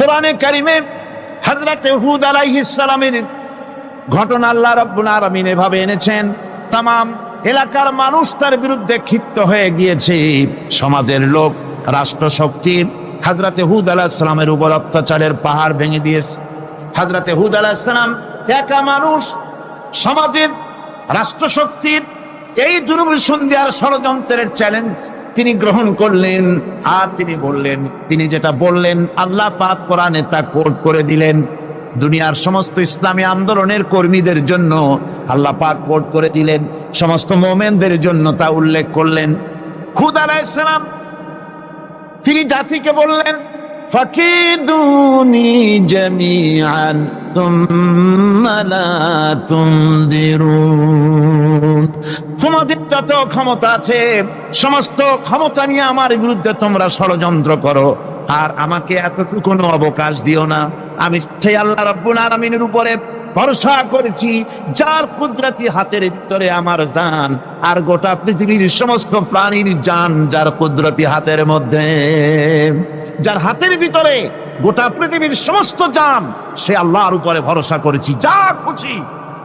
কোরআনে কারিমে হযরত হুদ আলাইহিস সালামের ঘটনা আল্লাহ রাব্বুল আলামিন এভাবে এনেছেন, তামাম এলাকার মানুষ তার বিরুদ্ধে ক্ষিপ্ত হয়ে গিয়েছে। সমাজের লোক, রাষ্ট্রশক্তি হযরত হুদ আলাইহিস সালামের উপর অত্যাচারের পাহাড় ভেঙে দিয়েছে। হযরত হুদ আলাইহিস সালাম একা মানুষ, সমাজের রাষ্ট্রশক্তির এই দুর্বিসন্ধির ষড়যন্ত্রের চ্যালেঞ্জ তিনি গ্রহণ করলেন। আর তিনি বললেন, তিনি যেটা বললেন আল্লাহ পাক কোরআনে তা কোট করে দিলেন। দুনিয়ার সমস্ত ইসলামী আন্দোলনের কর্মীদের জন্য আল্লাহ পাক কোট করে দিলেন, সমস্ত মুমিনদের জন্য তা উল্লেখ করলেন। হুদ আলাইহিস সালাম তিনি জাতিকে বললেন, ফাকিদুনি জামিআন তুম্মা লা তুনদিরুন। তোমাদের যত ক্ষমতা আছে সমস্ত ক্ষমতা নিয়ে আমার বিরুদ্ধে তোমরা ষড়যন্ত্র করো, আর আমাকে এতটুকু অবকাশ দিও না। আমি সেই আল্লাহ রাব্বুল আলামিনের উপরে ভরসা করেছি, যার কুদরতি হাতের ভিতরে আমার জান, আর গোটা পৃথিবীর সমস্ত প্রাণীর জান যার কুদরতি হাতের মধ্যে, যার হাতের ভিতরে গোটা পৃথিবীর সমস্ত জান, সে আল্লাহর উপরে ভরসা করেছি, যা খুশি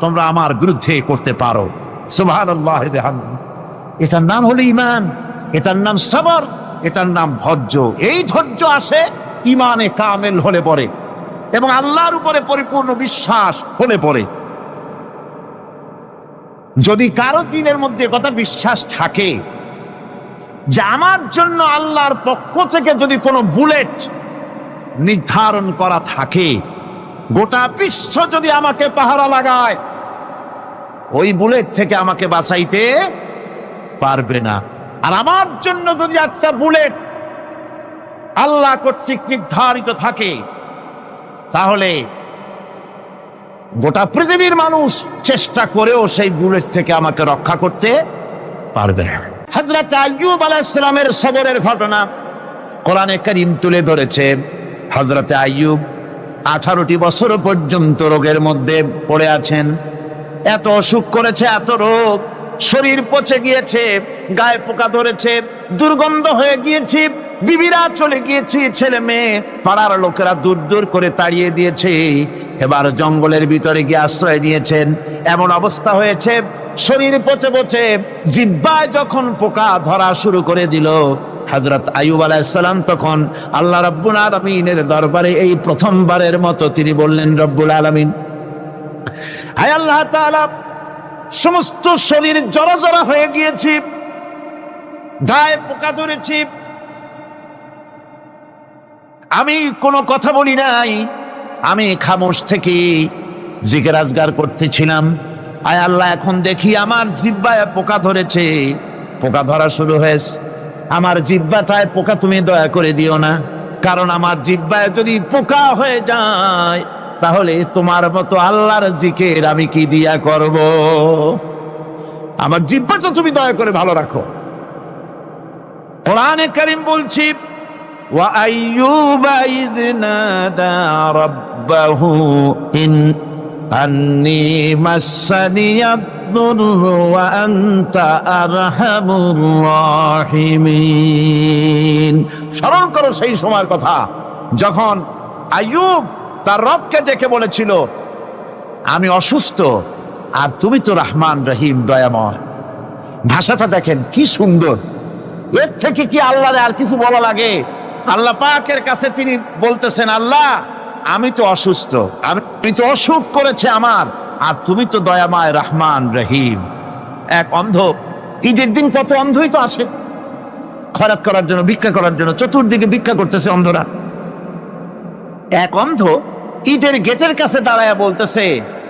তোমরা আমার বিরুদ্ধে করতে পারো। সুবহানাল্লাহ। এটার নাম হলো ঈমান, এটার নাম সবর, এটার নাম ধৈর্য। এই ধৈর্য আসে ঈমানে কামেল হলে পরে এবং আল্লাহর উপরে পরিপূর্ণ বিশ্বাস হলে পরে। যদি কারো দিনের মধ্যে কথা বিশ্বাস থাকে যে আমার জন্য আল্লাহর পক্ষ থেকে যদি কোনো বুলেট নির্ধারণ করা থাকে, গোটা বিশ্ব যদি আমাকে পাহারা লাগায়, ওই বুলেট থেকে আমাকে বাঁচাইতে পারবে না। আর আমার জন্য যদি একটা বুলেট আল্লাহ কর্তৃক নির্ধারিত থাকে, তাহলে গোটা পৃথিবীর মানুষ চেষ্টা করেও সেই বুলেট থেকে আমাকে রক্ষা করতে পারবে না। হযরত আইয়ুব আলাইহিস সালামের সবরের ঘটনা কোরআনে কারীম তুলে ধরেছে। হযরত আইয়ুব 18টি বছর পর্যন্ত রোগের মধ্যে পড়ে আছেন। এত অসুখ করেছে, এত রোগ, শরীর পচে গিয়েছে, গায়ে পোকা ধরেছে, দুর্গন্ধ হয়ে গিয়েছে, বিবিরা চলে গিয়েছে, ছেলে মেয়ে পাড়ার লোকেরা দূর দূর করে তাড়িয়ে দিয়েছে। এবার জঙ্গলের ভিতরে গিয়ে আশ্রয় নিয়েছেন। এমন অবস্থা হয়েছে, শরীর পচে পচে জিহ্বায় যখন পোকা ধরা শুরু করে দিল, হযরত আইয়ুব আলাইহিস সালাম তখন আল্লাহ রাব্বুল আলামিনের দরবারে এই প্রথমবারের মতো তিনি বললেন, রব্বুল আলামিন, হায় আল্লাহ তাআলা, সমস্ত শরীর জড়া জড়া হয়ে গিয়েছে, গায়ে পোকা ধরেছে, আমি কোনো কথা বলি নাই, আমি খামোশ থেকে জিকির আজগার করতেছিলাম। আয় আল্লাহ, এখন দেখি আমার জিহ্বায় পোকা ধরেছে, পোকা ধরা শুরু হয়েছে। আমার জিহ্বাটায় পোকা তুমি দয়া করে দিও না, কারণ আমার জিহ্বায় যদি পোকা হয়ে যায় তাহলে তোমার মতো আল্লাহর জিকির আমি কি দিয়া করব? আমার জিহ্বাটা তুমি দয়া করে ভালো রাখো। কোরআনে কারীম বলছি, ওয়া আইয়ুবা ইয নাদা রাব্বাহু আন্নী মাসসানিয়াদ দুররু ওয়া আনতা আরহামুর রাহিমিন। স্মরণ করো সেই সময়ের কথা যখন আইয়ুব তার রবকে ডেকে বলেছিল, আমি অসুস্থ আর তুমি তো রহমান রহিম, দয়াময়। ভাষাটা দেখেন কি সুন্দর। এর থেকে কি আল্লাহরে আর কিছু বলা লাগে? আল্লাহ পাকের কাছে তিনি বলতেছেন, আল্লাহ আমি তো অসুস্থ, আমি তো অসুখ করেছে আমার, আর তুমি তো দয়াময় রহমান রহিম। এক অন্ধ, ঈদের দিন কত অন্ধই তো আসে খয়রাত করার জন্য, ভিক্ষা করার জন্য, চতুর্দিকে ভিক্ষা করতেছে অন্ধরা। এক অন্ধ ঈদের গেটের কাছে দাঁড়ায় বলতেছে,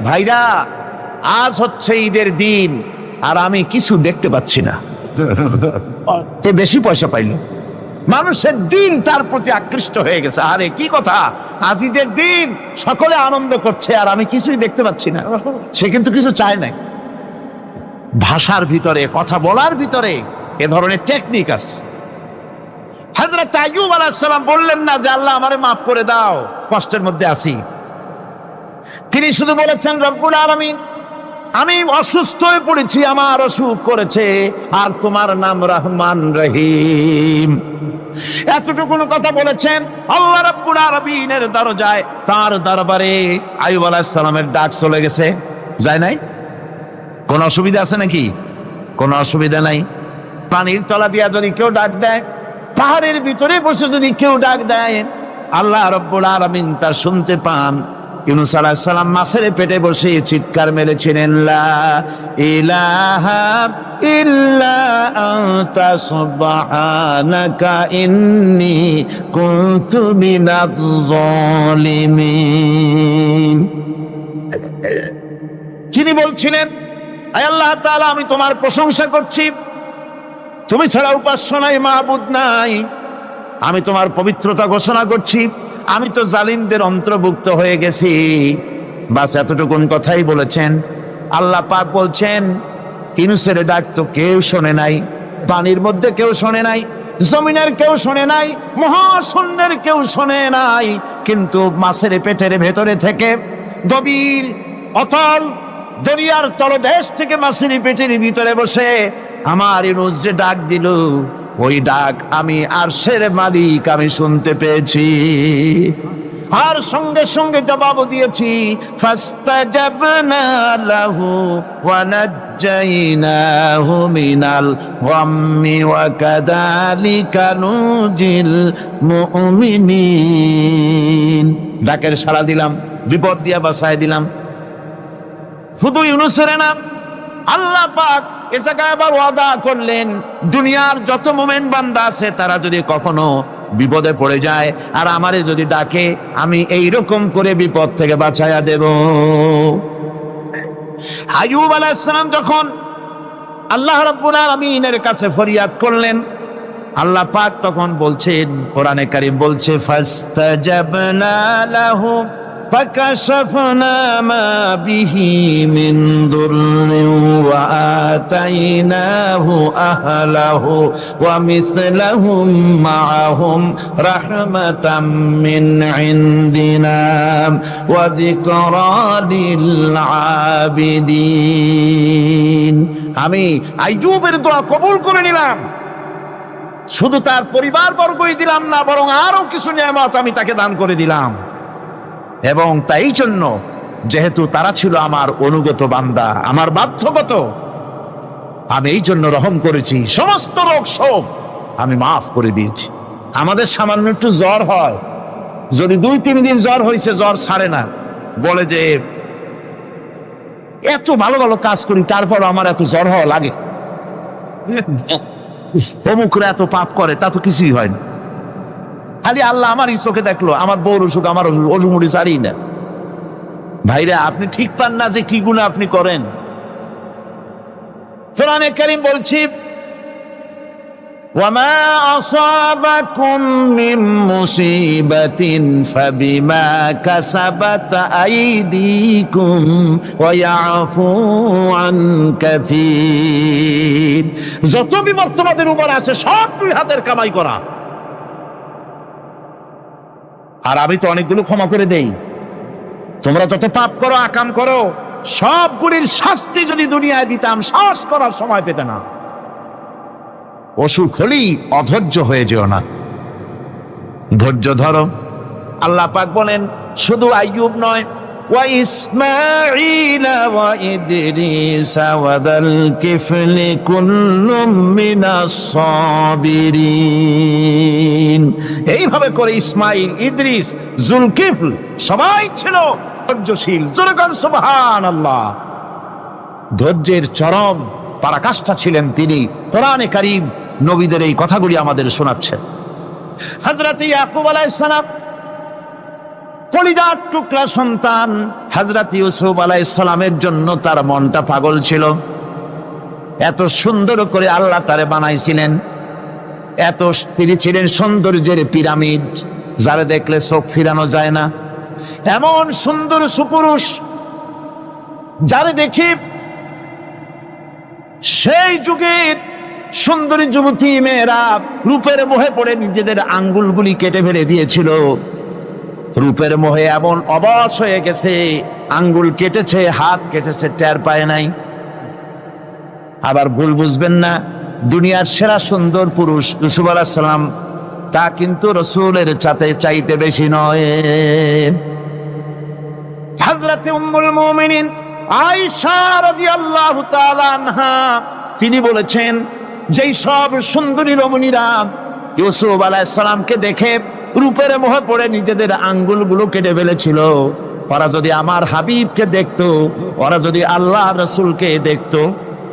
ভাইরা আজ হচ্ছে ঈদের দিন আর আমি কিছু দেখতে পাচ্ছি না। এ বেশি পয়সা পাইল, মানুষের দিন তার প্রতি আকৃষ্ট হয়ে গেছে। আরে কি কথা, আজ ঈদের দিন, সকলে আনন্দ করছে আর আমি কিছুই দেখতে পাচ্ছি না। সে কিন্তু কিছু চায় নাই। ভাষার ভিতরে, কথা বলার ভিতরে এ ধরনের টেকনিক আছে। হযরত আইয়ুব আলাইহিস সালাম বললেন না যে আল্লাহ আমারে মাফ করে দাও, কষ্টের মধ্যে আছি। তিনি শুধু বলেছেন, রব্বুল আলামিন, আমি অসুস্থ হয়ে পড়েছি, আমার অসুখ করেছে, আর তোমার নাম রহমান রহিম, এতটুকু কথা বলেছেন। আল্লাহ রাব্বুল আলামিনের দরজায়, তার দরবারে আইয়ুব আলাইহিস সালামের ডাক চলে গেছে। যায় নাই? কোন অসুবিধা আছে নাকি? কোন অসুবিধা নাই। পানির তলা দিয়া যদি কেউ ডাক দেয়, পাহাড়ের ভিতরে বসে যদি কেউ ডাক দেয়, আল্লাহ রাব্বুল আলামিন তা শুনতে পান। ইউনূস আলাইহিস সালাম মাছের পেটে বসে চিৎকার মেরেছিলেন, লা ইলাহা ইল্লা আনতা সুবহানাকা ইন্নী কুনতু মিনাজ জালিমিন। যিনি বলছিলেন, আয় আল্লাহ তাআলা, আমি তোমার প্রশংসা করছি, তুমি ছাড়া উপাস্য নাই, মাবুদ নাই। আমি তোমার পবিত্রতা ঘোষণা করছি, আমি তো জালিমদের অন্তর্ভুক্ত হয়ে গেছি। বাস এতটুকুন কথাই বলেছেন। আল্লাহ পাক বলছেন, ইউনূসের ডাক তো কেউ শোনে নাই, পানির মধ্যে কেউ শোনে নাই, জমিনের কেউ শোনে নাই, মহাশূন্যের কেউ শোনে নাই, কিন্তু মাছের পেটের ভেতরে থেকে গভীর অতল দরিয়ার তলদেশ থেকে মাছের পেটের ভিতরে বসে আমার ইউনূস যে ডাক দিল, ওই ডাক আমি আরশের মালিক আমি শুনতে পেয়েছি, আর সঙ্গে সঙ্গে জবাব দিয়েছি। ফাস্তাজাবনা লাহু ওয়া নাজ্জাইনাহু মিনাল গাম্মি ওয়া কাযালিকা নুজিল মুমিনিন। ডাকের সাড়া দিলাম, বিপদ দিয়া বাঁচায় দিলাম। শুধু ইউনূসের না, আল্লাহ পাক এ জায়গায় আবার ওয়াদা করলেন, দুনিয়ার যত মুমিন বান্দা আছে তারা যদি কখনো বিপদে পড়ে যায় আর আমারে যদি ডাকে, আমি এইরকম করে বিপদ থেকে বাঁচাইয়া দেব। আইয়ুব আলাইহিস সালাম যখন আল্লাহ রাব্বুল আলামিনের কাছে ফরিয়াদ করলেন, আল্লাহ পাক তখন বলছেন, কোরআনে কারীম বলছে, ফাস্তাজাবনা লাহু فكشفنا ما به من ضر وآتيناه أهله ومثلهم معهم رحمة من عندنا وذكرى للعابدين। আমি আইয়ুবের দোয়া কবুল করে নিলাম, শুধু তার পরিবার বর্গই দিলাম না, বরং আরো কিছু নিয়ামত আমি তাকে দান করে দিলাম। এবং তাই জন্য, যেহেতু তারা ছিল আমার অনুগত বান্দা, আমার বাধ্যগত, আমি এই জন্য রহম করেছি, সমস্ত রোগ শোক আমি মাফ করে দিয়েছি। আমাদের সামান্য একটু জ্বর হয়, যদি 2-3 দিন জ্বর হয়েছে, জ্বর ছাড়ে না, বলে যে এত ভালো ভালো কাজ করি তারপর আমার এত জ্বর হওয়া লাগে, অমুকরা এত পাপ করে, তা তো কিছুই হয়নি। খালি আল্লাহ আমার এই চোখে দেখলো, আমার বউর অসুখ, আমার অসুমুড়ি সারি না। ভাইরা, আপনি ঠিক পান না যে কি গুনাহ আপনি করেন। কোরআনে কারীম বলছি, ওয়ামা আসাবাকুম মিন মুসিবাতিন ফাবিমা কাসাবাত আইদিকুম ওয়া ইয়াফু আন কাসীর। যত বিপদ তোমাদের উপর আছে সব দুই হাতের কামাই করা, আর আমি তো অনেকগুলো ক্ষমা করে দেই। তোমরা যত পাপ করো, আকাম করো, সবগুলির শাস্তি যদি দুনিয়ায় দিতাম, সাহস করার সময় পেতে না। অসুখ হলেই অধৈর্য হয়ে যেও না, ধৈর্য ধরো। আল্লাহ পাক বলেন, শুধু আইয়ুব নয়, ওয়া ইসমাঈল ওয়া ইদরিস ওয়া যাল কিফলি কুল্লুম মিনাস সাবিরিন। এইভাবে করে ইসমাঈল, ইদ্রিস, জুলকিফল সবাই ছিল ধৈর্যশীল। জোরে বলেন সুবহানাল্লাহ। ধৈর্যের চরম পরাকাষ্ঠা ছিলেন তিনি। কোরআনে কারীম নবীদের এই কথাগুলি আমাদের শোনাচ্ছেন। হযরত ইয়াকুব আলাইহিস সালাম কলিজার টুকরা সন্তান হযরত ইউসুফ আলাইহিস সালামের জন্য তার মনটা পাগল ছিল। এত সুন্দর করে আল্লাহ তারে বানাইছিলেন, এত তিনি ছিলেন সৌন্দর্যের পিরামিড, যারা দেখলে চোখ ফিরানো যায় না, এমন সুন্দর সুপুরুষ, যারে দেখি সেই যুগের সুন্দরী যুবতী মেয়েরা রূপের মোহে পড়ে নিজেদের আঙ্গুলগুলি কেটে ফেলে দিয়েছিল। রূপের মোহে এমন অবশ হয়ে গেছে, আঙ্গুল কেটেছে, হাত কেটেছে, টের পায় নাই। আবার ভুল বুঝবেন না, দুনিয়ার সেরা সুন্দর পুরুষ ইউসুফ আলাইহিস সালাম, তা কিন্তু রাসূলের চাইতে বেশি নয়। হযরত উম্মুল মুমিনিন আয়েশা রাদিয়াল্লাহু তাআলা আনহা তিনি বলেছেন, যেই সব সুন্দরী রমণীরা ইউসুফ আলাইহিস সালামকে দেখে রূপের মোহে পড়ে নিজেদের আঙ্গুলগুলো কেটে ফেলেছিল, ওরা যদি আমার হাবিবকে দেখতো, ওরা যদি আল্লাহ রাসূলকে দেখতো,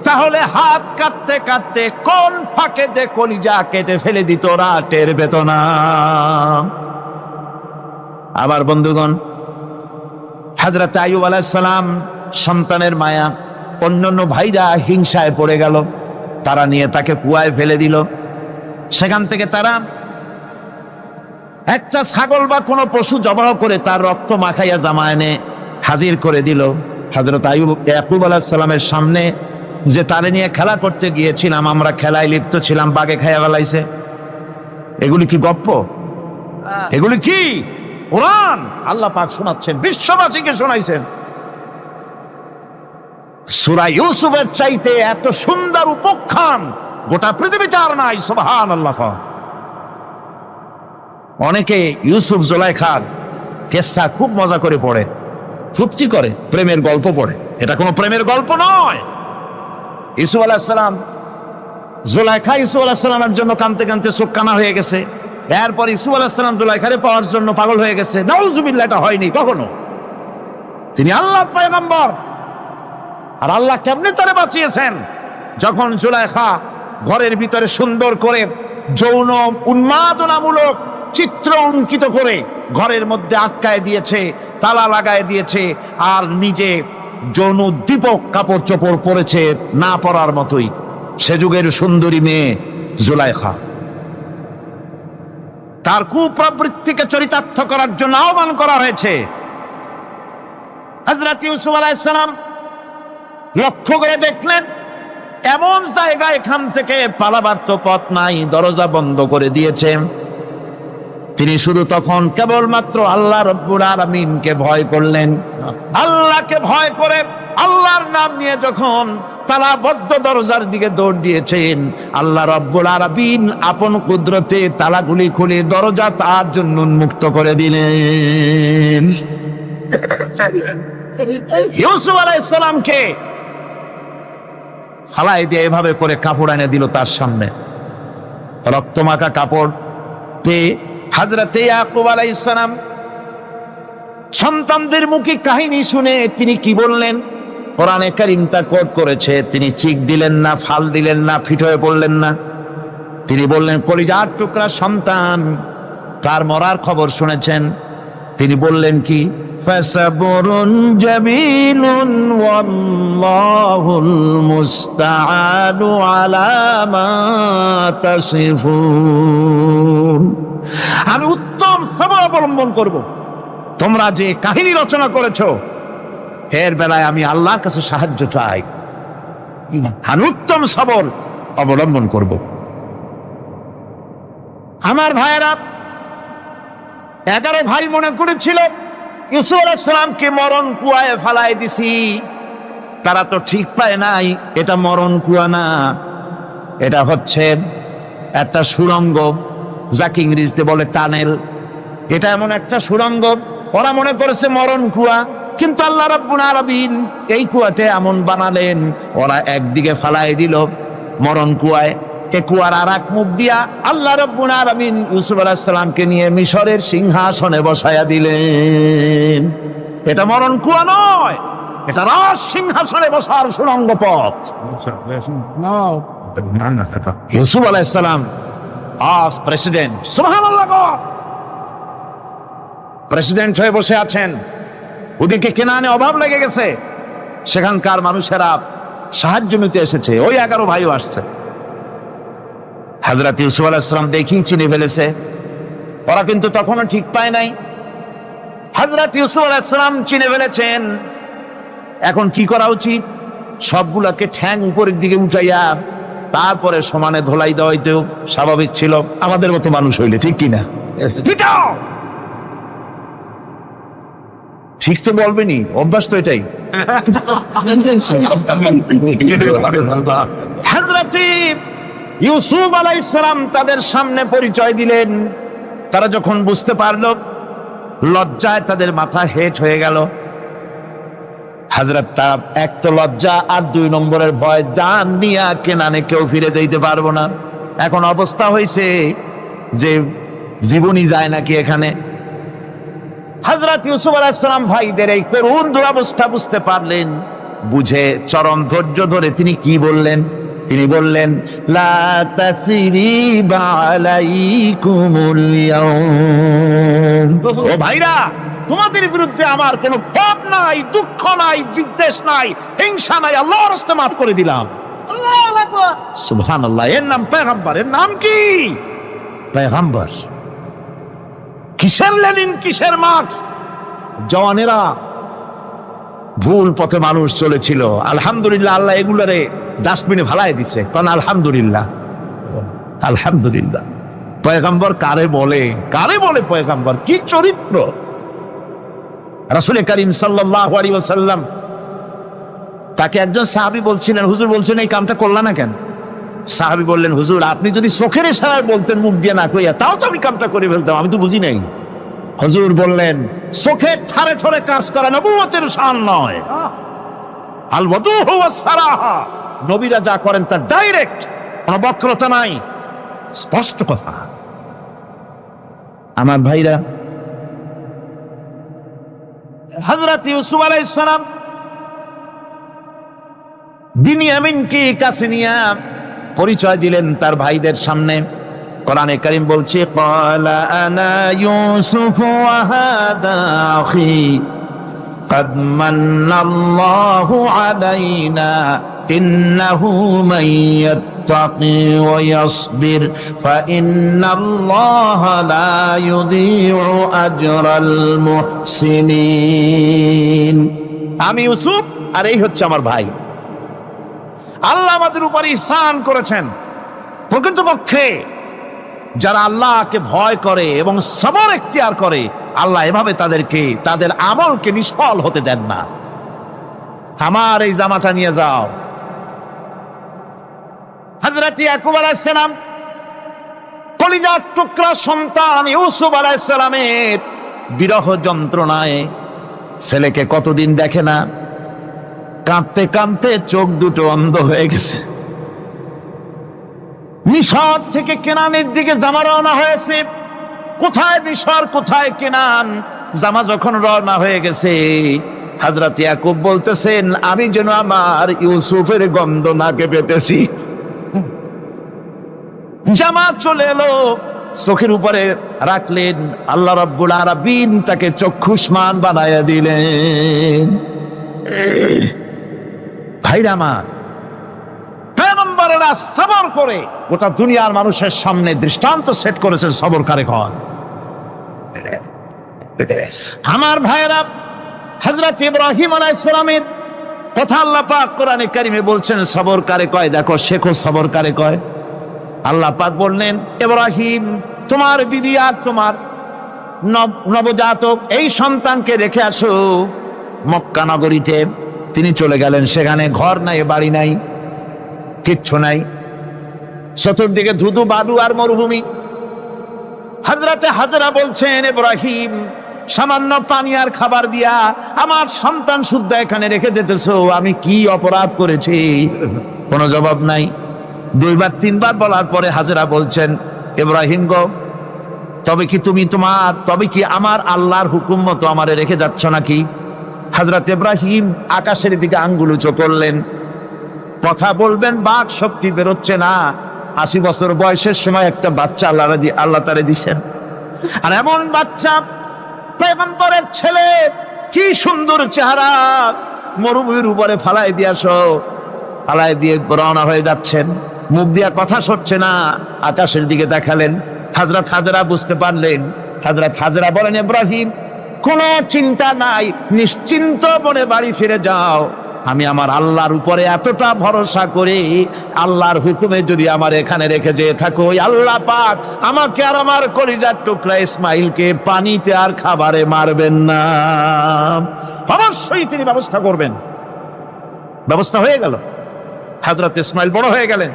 তাহলে হাত কাটতে কাটতে কোন ফাঁকে দিয়ে কলিজা কেটে ফেলে দিত, ওরা টের পেত না। আবার বন্ধুগণ, হযরত আইয়ুব আলাইহিস সালাম সন্তানের মায়া, অন্যান্য ভাইরা হিংসায় পড়ে গেল, তারা নিয়ে তাকে কুয়ায় ফেলে দিল। সেখান থেকে তারা একটা ছাগল বা কোনো পশু জবাহ করে তার রক্ত মাখাইয়া জামা এনে হাজির করে দিল হযরত ইয়াকুব আলাইহিস সালামের সামনে, যে তারে নিয়ে খেলা করতে গিয়েছিলাম, আমরা খেলায় লিপ্ত ছিলাম, বাগে খাইয়া ফেলাইছে। এগুলি কি গপ্প? এগুলি কি কোরআন? আল্লাহ পাক শোনাচ্ছেন, বিশ্ববাসীকে শোনাইছেন। সূরা ইউসুফের চাইতে এত সুন্দর উপাখ্যান গোটা পৃথিবীতে আর নাই। সুবহানাল্লাহ। অনেকে ইউসুফ জুলাইখার কেসা খুব মজা করে পড়ে, ফুর্তি করে, প্রেমের গল্প পড়ে। এটা কোনো প্রেমের গল্প নয়। ইউসুফ আলাইহিস সালাম, জুলাইখা ইউসুফ আলাইহিস সালামের জন্য কাঁদতে কাঁদতে চোখ কানা হয়ে গেছে। এরপর ইউসুফ আলাইহিস সালাম জুলাইখারে পাওয়ার জন্য পাগল হয়ে গেছে। নাউজুবিল্লাহ, এটা হয়নি কখনো। তিনি আল্লাহর পয়গম্বর, আর আল্লাহ কেমনে তারে বাঁচিয়েছেন? যখন জুলাইখা ঘরের ভিতরে সুন্দর করে যৌন উন্মাদনামূলক চিত্র অঙ্কিত করে ঘরের মধ্যে আটকায় দিয়েছে, তালা লাগায় দিয়েছে, আর নিজে যৌন উদ্দীপক কাপড় চোপড় পরেছে না পরার মতোই। সে যুগের সুন্দরী মেয়ে জুলাইখা, তার কুপ্রবৃত্তিকে চরিতার্থ করার জন্য আহ্বান করা হয়েছে। হযরত ইউসুফ আলাইহিস সালাম লক্ষ্য করে দেখলেন এমন জায়গা, এখান থেকে পালাবার তো পথ নাই, দরজা বন্ধ করে দিয়েছে। তিনি শুধু তখন কেবলমাত্র আল্লাহ রব্বুল আলামিনকে ভয় করলেন। আল্লাহকে ভয় করে আল্লাহর নাম নিয়ে যখন তালাবদ্ধ দরজার দিকে দৌড় দিয়েছেন, আল্লাহ রব্বুল আলামিন আপন কুদরতে তালাগুলি খুলে দরজা তার জন্য উন্মুক্ত করে দিলেন। ইউসুফ আলাইহিস সালামকে ফালাই দিয়ে এভাবে করে কাপড় এনে দিল তার সামনে, রক্তমাখা কাপড় পেয়ে হযরত ইয়াকুব আলাইহিস সালাম সন্তানদের মুখে কাহিনী শুনে তিনি কি বললেন? কোরআনে কারীম তা কোট করেছে। তিনি চিক দিলেন না, ফাল দিলেন না, ফিট হয়ে পড়লেন না। তিনি বললেন, কলিজার টুকরা সন্তান, তার মরার খবর শুনেছেন। তিনি বললেন কি? ফাসাবরুন জামিলুন ওয়াল্লাহুল মুস্তাআনু আলা মা তাসিফুন। আমি উত্তম সবর অবলম্বন করব। তোমরা যে কাহিনী রচনা করেছো এর বেলায় আমি আল্লাহর কাছে সাহায্য চাই। আমি উত্তম সবর অবলম্বন করব। আমার ভাইয়েরা, 11 ভাই মনে করেছিল ইউসুফ আলাইহিস সালামকে মরণ কুয়ায় ফালায় দিছি। তারা তো ঠিক পায় নাই এটা মরণ কুয়া না, এটা হচ্ছে একটা সুড়ঙ্গ, যাকে ইংরেজিতে বলে টানেল। এটা এমন একটা সুড়ঙ্গ, ওরা মনে করেছে মরণ কুয়া, কিন্তু আল্লাহ রাব্বুল আলামিন এই কুয়াতে এমন বানালেন, ওরা একদিকে ফালায় দিল মরণ কুয়ায়, এ কুয়ার আর এক মুখ দিয়া আল্লাহ রাব্বুল আলামিন ইউসুফ আলাইহিস সালামকে নিয়ে মিশরের সিংহাসনে বসায়া দিলেন। এটা মরণ কুয়া নয়, এটা রাজ সিংহাসনে বসার সুড়ঙ্গ পথ। ইউসুফ আলাইহিস সালাম আজ প্রেসিডেন্ট, সুবহানাল্লাহ, প্রেসিডেন্ট হয়ে বসে আছেন। ওদিকে কেনানে অভাব লেগে গেছে, সেখানকার মানুষেরা সাহায্য নিতে এসেছে। ওই 11 ভাইও আসছে। হযরত ইউসুফ আলাইহিস সালাম দেখেই চিনে ফেলেছে, ওরা কিন্তু তখনও ঠিক পায় নাই। হযরত ইউসুফ আলাইহিস সালাম চিনে ফেলেছেন। এখন কি করা উচিত? সবগুলোকে ঠ্যাং উপরের দিকে উঠাইয়া তারপরে সমানে ধোলাই দেওয়াই তো স্বাভাবিক ছিল, আমাদের মতো মানুষ হইলে, ঠিক কিনা? ঠিক তো বলবেনি, অভ্যাস তো এটাই। হযরত ইউসুফ আলাইহিস সালাম তাদের সামনে পরিচয় দিলেন। তারা যখন বুঝতে পারল, লজ্জায় তাদের মাথা হেট হয়ে গেল। হযরত তার এক তো লজ্জা, আর 2 নম্বরের ভয়, জান নিয়া কেনানে কেউ ফিরে যাইতে পারবো না। এখন অবস্থা হয়েছে যে জীবনই যায় নাকি এখানে। হযরত ইউসুফ আলাইহিস সালাম ভাইদের এই করুণ দুরবস্থা বুঝতে পারলেন। বুঝে চরম ধৈর্য ধরে তিনি কি বললেন? তিনি বললেন, লা তাসরিবা আলাইকুমুল ইয়াউম। ও ভাইরা, তোমাদের বিরুদ্ধে আমার কোনো পাপ নাই, দুঃখ নাই, বিদ্বেষ নাই, হিংসা নাই, আল্লাহর রাস্তায় মাফ করে দিলাম। আল্লাহু আকবার, সুবহানাল্লাহ। এর নাম পয়গম্বর। এর নাম কি? পয়গম্বর। কিসের লেনিন, কিসের মার্কস? জওয়ানেরা, ভুল পথে মানুষ চলেছিল, আলহামদুলিল্লাহ আল্লাহ এগুলারে ডাস্টবিনে ফালাই দিছে। কারণ আলহামদুলিল্লাহ, আলহামদুলিল্লাহ। পয়গম্বর কারে বলে? কারে বলে পয়গম্বর? কি চরিত্র! রাসূল করিম সাল্লাল্লাহু আলাইহি ওয়াসাল্লাম, তাকে একজন সাহাবী বলছিলেন, হুজুর বলছেন এই কামটা করলা না কেন? সাহাবী বললেন, হুজুর আপনি যদি চোখের ইশারায় বলতেন, মুখ দিয়ে না কইয়া, তাও তো আমি কামটা করে ফেলতাম, আমি তো বুঝি নাই। হুজুর বললেন, চোখের ঠারে ঠারে কাজ করা নবুয়তের শান নয়। আল ওয়াদুহু ওয়াস সারাহা, নবীরা যা করেন তা ডাইরেক্ট, কোনো বক্রতা নাই, স্পষ্ট কথা। আমার ভাইরা, হযরত ইউসুফ আলাইহিস সালাম বিনিয়ামিনকে কাছে নিয়ে পরিচয় দিলেন তার ভাইদের সামনে। কোরআনে কারীম বলছে, ক্বালা আনা ইউসুফ ওয়া হাদা আখি قد من الله علينا إنه من يتقي ويصبر فإن الله لا يضيع أجر المحسنين। আমি ইউসুফ, আর এই হচ্ছে আমার ভাই। আল্লাহ আমাদের উপর ইহসান করেছেন। প্রকৃতপক্ষে যারা আল্লাহকে ভয় করে এবং সবর এখতিয়ার করে, আল্লাহ এভাবে তাদেরকে, তাদের আমলকে নিষ্ফল হতে দেন না। আমার এই জামাটা নিয়ে যাও। হযরত ইয়াকুব আলাইহিস সালাম, কলিজার টুকরা সন্তান ইউসুফ আলাইহিস সালামের বিরহ যন্ত্রণায় ছেলেকে কতদিন দেখে না, কাঁদতে কাঁদতে চোখ দুটো অন্ধ হয়ে গেছে। মিশর থেকে কেনানের দিকে জামা রওনা হয়েছে। কোথায় মিশর, কোথায় কেনান? জামা যখন রওনা হয়ে গেছে, হযরত ইয়াকুব বলতেছেন, আমি যেন আমার ইউসুফের গন্ধ নাকে পেতেছি। জামা চলে এলো, চোখের উপরে রাখলেন, আল্লাহ রাব্বুল আলামিন তাকে চক্ষুষ্মান বানায়া দিলেন। ভাইরা আমার, পয়গম্বরেরা সবর করে গোটা দুনিয়ার মানুষের সামনে দৃষ্টান্ত সেট করেছেন সবরকারী হন। আমার ভাইরা, হযরত ইব্রাহিম আলাইহিস সালামের কথা আল্লাহ পাক কোরআনে কারিমে বলছেন সবর কারে কয়, দেখো শেখো সবর কারে কয়। আল্লাহ পাক বললেন, ইব্রাহিম তোমার বিবি আর তোমার নবজাতক এই সন্তানকে রেখে আসো মক্কা নগরীতে। তিনি চলে গেলেন, সেখানে ঘর নাই, বাড়ি নাই, কিচ্ছু নাই, চতুর্দিকে ধুধু বালু আর মরুভূমি। হযরতে হাজরা বলছেন, ইব্রাহিম সামান্য পানি আর খাবার দিয়া আমার সন্তান শুদ্ধ এখানে রেখে যেতেছো, আমি কি অপরাধ করেছি? কোনো জবাব নাই। 2 বার 3 বার বলার পরে হাজরা বলছেন, ইব্রাহিম গো, তবে কি আমার আল্লাহর হুকুম মতো আমারে রেখে যাচ্ছ নাকি? হযরত ইব্রাহিম আকাশের দিকে আঙ্গুল উঁচু করলেন। কথা বলবেন, বাক শক্তি বেরোচ্ছে না। 80 বছর বয়সের সময় একটা বাচ্চা আল্লাহ তারে দিছেন। আর এমন বাচ্চা, পয়গম্বরের ছেলে, কি সুন্দর চেহারা, মরুভূমির উপরে ফালাই দিয়ে রওনা হয়ে যাচ্ছেন। মুখ দিয়া কথা সরছে না, আকাশের দিকে দেখালেন। হযরত হাজরা বুঝতে পারলেন। হযরত হাজরা বলেন, ইব্রাহিম কোনো চিন্তা নাই, নিশ্চিন্ত মনে বাড়ি ফিরে যাও। আমি আমার আল্লাহর উপরে এতটা ভরসা করি, আল্লাহর হুকুমে যদি আমার এখানে রেখে যেয়ে থাকো, আল্লাহ পাক আমাকে আর আমার কলিজার টুকরা ইসমাইলকে পানিতে আর খাবারে মারবেন না, অবশ্যই তিনি ব্যবস্থা করবেন। ব্যবস্থা হয়ে গেল। হযরত ইসমাইল বড় হয়ে গেলেন,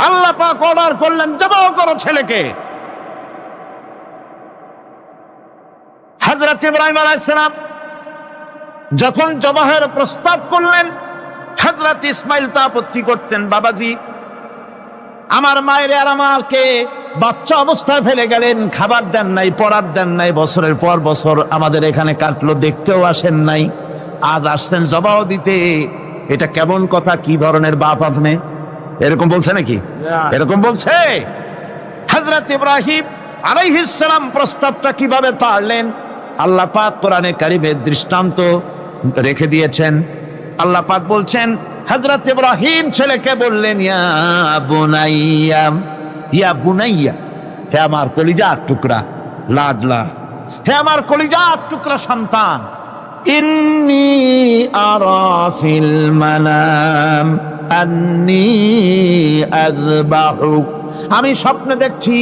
আল্লাহ পাক অর্ডার করলেন জবাহ করো ছেলেকে। হযরত ইব্রাহিম আলাইহিস সালাম যখন জবাহের প্রস্তাব করলেন, হযরত ইসমাইল তা আপত্তি করতেন, বাবাজি আমার মায়ের আর আমাকে বাচ্চা অবস্থায় ফেলে গেলেন, খাবার দেন নাই, পরার দেন নাই, বছরের পর বছর আমাদের এখানে কাটলো, দেখতেও আসেন নাই, আজ আসছেন জবাহ দিতে, এটা কেমন কথা? কি ধরনের বাপ আপনি? এরকম বলছে নাকি? এরকম বলছে? হযরত ইব্রাহিম আলাইহিস সালাম প্রস্তাবটা কিভাবে পারলেন? আল্লাহ পাক কোরআনে কারিমের দৃষ্টান্ত রেখে দিয়েছেন। আল্লাহ পাক বলছেন, হযরত ইব্রাহিম ছেলেকে বললেন, ইয়া বুনাইয়া, ইয়া বুনাইয়া, হে আমার কলিজার টুকরা লাডলা, হে আমার কলিজার টুকরা সন্তান, ইন্নী আরা ফিল মানাম আন্নী আযবাহুক, আমি স্বপ্নে দেখছি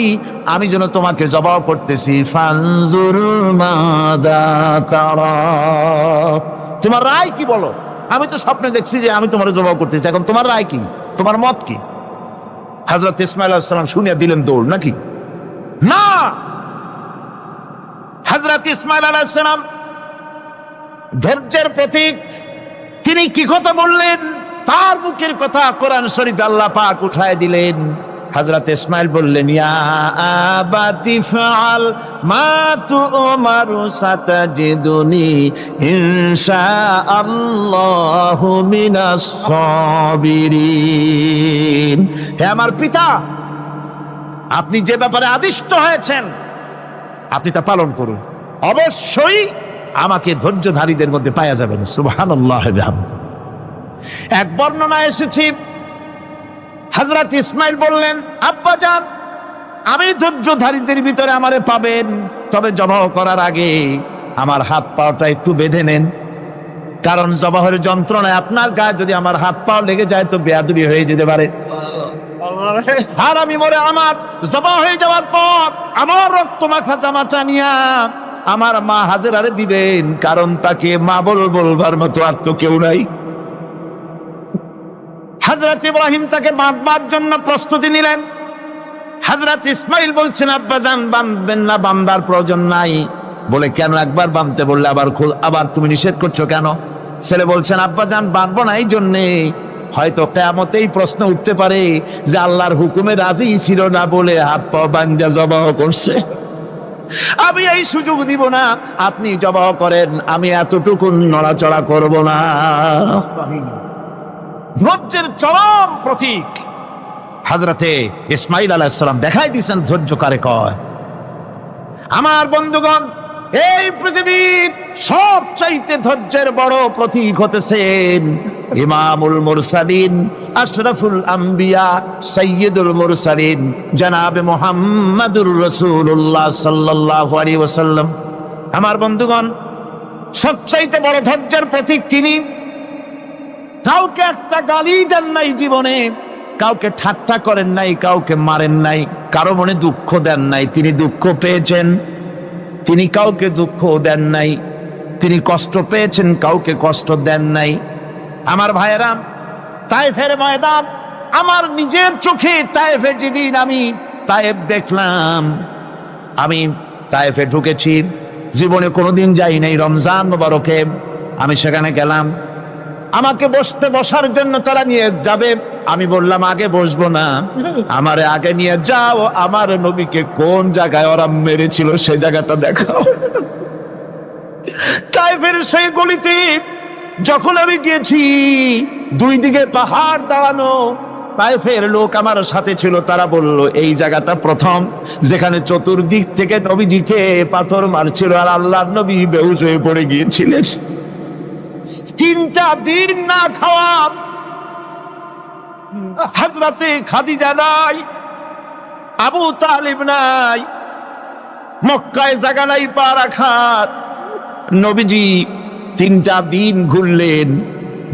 আমি যেন তোমাকে জবাহ করতেছি, ফানজুর মাযা তারা, তোমার রায় কি বলো? আমি তো স্বপ্নে দেখছি যে আমি তোমার জবাহ করতেছি, এখন তোমার রায় কি, তোমার মত কি? হযরত ইসমাঈল আলাইহিস সালাম শুনিয়া দিলেন দৌড়, নাকি? না, হযরত ইসমাঈল আলাইহিস সালাম ধৈর্যের প্রতীক, তিনি কি কথা বললেন? তার মুখের কথা কোরআন শরীফে আল্লাহ পাক উঠায় দিলেন। হযরত ইসমাঈল বললেন, ইয়া আবাতি ফাআল মা তুমারু সাতাজিদুনি ইনশাআল্লাহু মিনাস সাবিরিন, হে আমার পিতা, আপনি যে ব্যাপারে আদিষ্ট হয়েছেন আপনি তা পালন করুন, অবশ্যই আমাকে ধৈর্যধারীদের মধ্যে পাওয়া যাবেন। সুবহানাল্লাহ। এক বর্ণনায় এসেছে, হযরত ইসমাঈল বললেন, আব্বাজান আমি ধৈর্যধারীদের ভিতরে আমারে পাবেন, তবে জবাহ করার আগে আমার হাত পাটা একটু বেঁধে নেন, কারণ জবাহের যন্ত্রণায় আপনার গায়ে যদি আমার হাত পা লেগে যায় তো বেয়াদবি হয়ে যেতে পারে। আর আমি মরে আমার জবাহ হয়ে যাওয়ার পর আমার রক্ত মাখা জামাটা নিয়া আমার মা হাজেরারে দিবেন, কারণ তাকে মা বলবার মতো আর তো কেউ নাই। হযরত ইব্রাহিম তাকে বাঁধবার জন্য প্রস্তুতি নিলেন। হযরত ইসমাঈল বলছেন, আব্বাজান বাঁধবেন না, বাঁধার প্রয়োজন নাই। বলে, কেন? একবার বাঁধতে বললে আবার তুমি নিষেধ করছো কেন? ছেলে বলছেন, আব্বাজান বাঁধবো না এই জন্যে, হয়তো কিয়ামতেই প্রশ্ন উঠতে পারে যে আল্লাহর হুকুমে রাজি ছিল না বলে হাত পা বাঁধা জবাহ করছে, আমি এই সুযোগ দিব না, আপনি জবাহ করেন, আমি এতটুকু নড়াচড়া করব না। ধৈর্যের চরম প্রতীক হযরতে ইসমাঈল আলাইহিস সালাম দেখাই দিয়েছেন ধৈর্য কারে কয়। আমার বন্ধুগণ, এই পৃথিবীর সবচাইতে ধৈর্যের বড় প্রতীক হতেছেন ইমামুল মুরসালিন, আশরাফুল আম্বিয়া, সাইয়্যিদুল মুরসালিন, জনাবে মুহাম্মাদুর রাসূলুল্লাহ সাল্লাল্লাহু আলাইহি ওয়াসাল্লাম। আমার বন্ধুগণ, সবচাইতে বড় ধৈর্যের প্রতীক তিনি। কাউকে একটা গালি দেন নাই জীবনে, কাউকে ঠাট্টা করেন নাই, কাউকে মারেন নাই, কারো মনে দুঃখ দেন নাই। তিনি দুঃখ পেয়েছেন, তিনি কাউকে দুঃখ দেন নাই। তিনি কষ্ট পেয়েছেন, কাউকে কষ্ট দেন নাই। আমার ভাইয়েরা, তায়েফের ময়দান, আমার নিজের চোখে তায়েফে যেদিন আমি তায়েফ দেখলাম, আমি তায়েফে ঢুকেছি, জীবনে কোনোদিন যাই নাই। রমজান মুবারকে আমি সেখানে গেলাম, আমাকে বসার জন্য তারা নিয়ে যাবে, আমি বললাম আগে বসবো না, আমারে আগে নিয়ে যাও, আমার নবীকে কোন জায়গায় ওরা মেরেছিল সে জায়গাটা দেখাও। তায়েফের সেই গলিতে যখন আমি গিয়েছি, দুই দিকে পাহাড় দাঁড়ানো, তায়েফের লোক আমার সাথে ছিল, তারা বলল এই জায়গাটা প্রথম যেখানে চতুর্দিক থেকে নবীজিকে পাথর মারছিল আর আল্লাহর নবী বেহুশ হয়ে পড়ে গিয়েছিলেন। 3টা দিন না খাওয়া, হযরতে খাদিজা নাই, আবু তালিব নাই, মক্কায় জায়গা নাই পা রাখার। নবীজি 3টা দিন ঘুরলেন।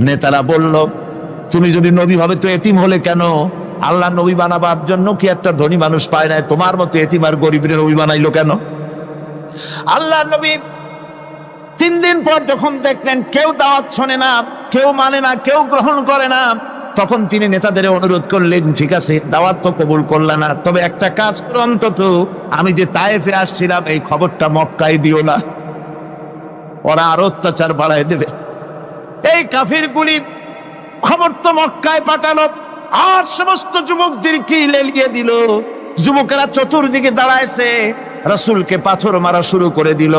নেতারা বলল, তুমি যদি নবী হবে তো এতিম হলে কেন? আল্লাহ নবী বানাবার জন্য কি একটা ধনী মানুষ পায় নাই? তোমার মতো এতিম আর গরিবের নবী বানাইলো কেন? আল্লাহ নবী 3 দিন পর যখন দেখলেন কেউ দাওয়াত শোনে না, কেউ মানে না, কেউ গ্রহণ করে না, তখন তিনি নেতাদের অনুরোধ করলেন, ঠিক আছে দাওয়াত তো কবুল করলেন না, তবে একটা কাজ করো, অন্তত আমি যে তায়েফে আসছিলাম এই খবরটা মক্কায় দিও না, ওরা আরো অত্যাচার বাড়ায় দেবে। এই কাফিরগুলি খবর তো মক্কায় পাঠালো, আর সমস্ত যুবকদেরকে লেলিয়ে দিল। যুবকেরা চতুর্দিকে দাঁড়াইছে, রাসূলকে পাথর মারা শুরু করে দিল।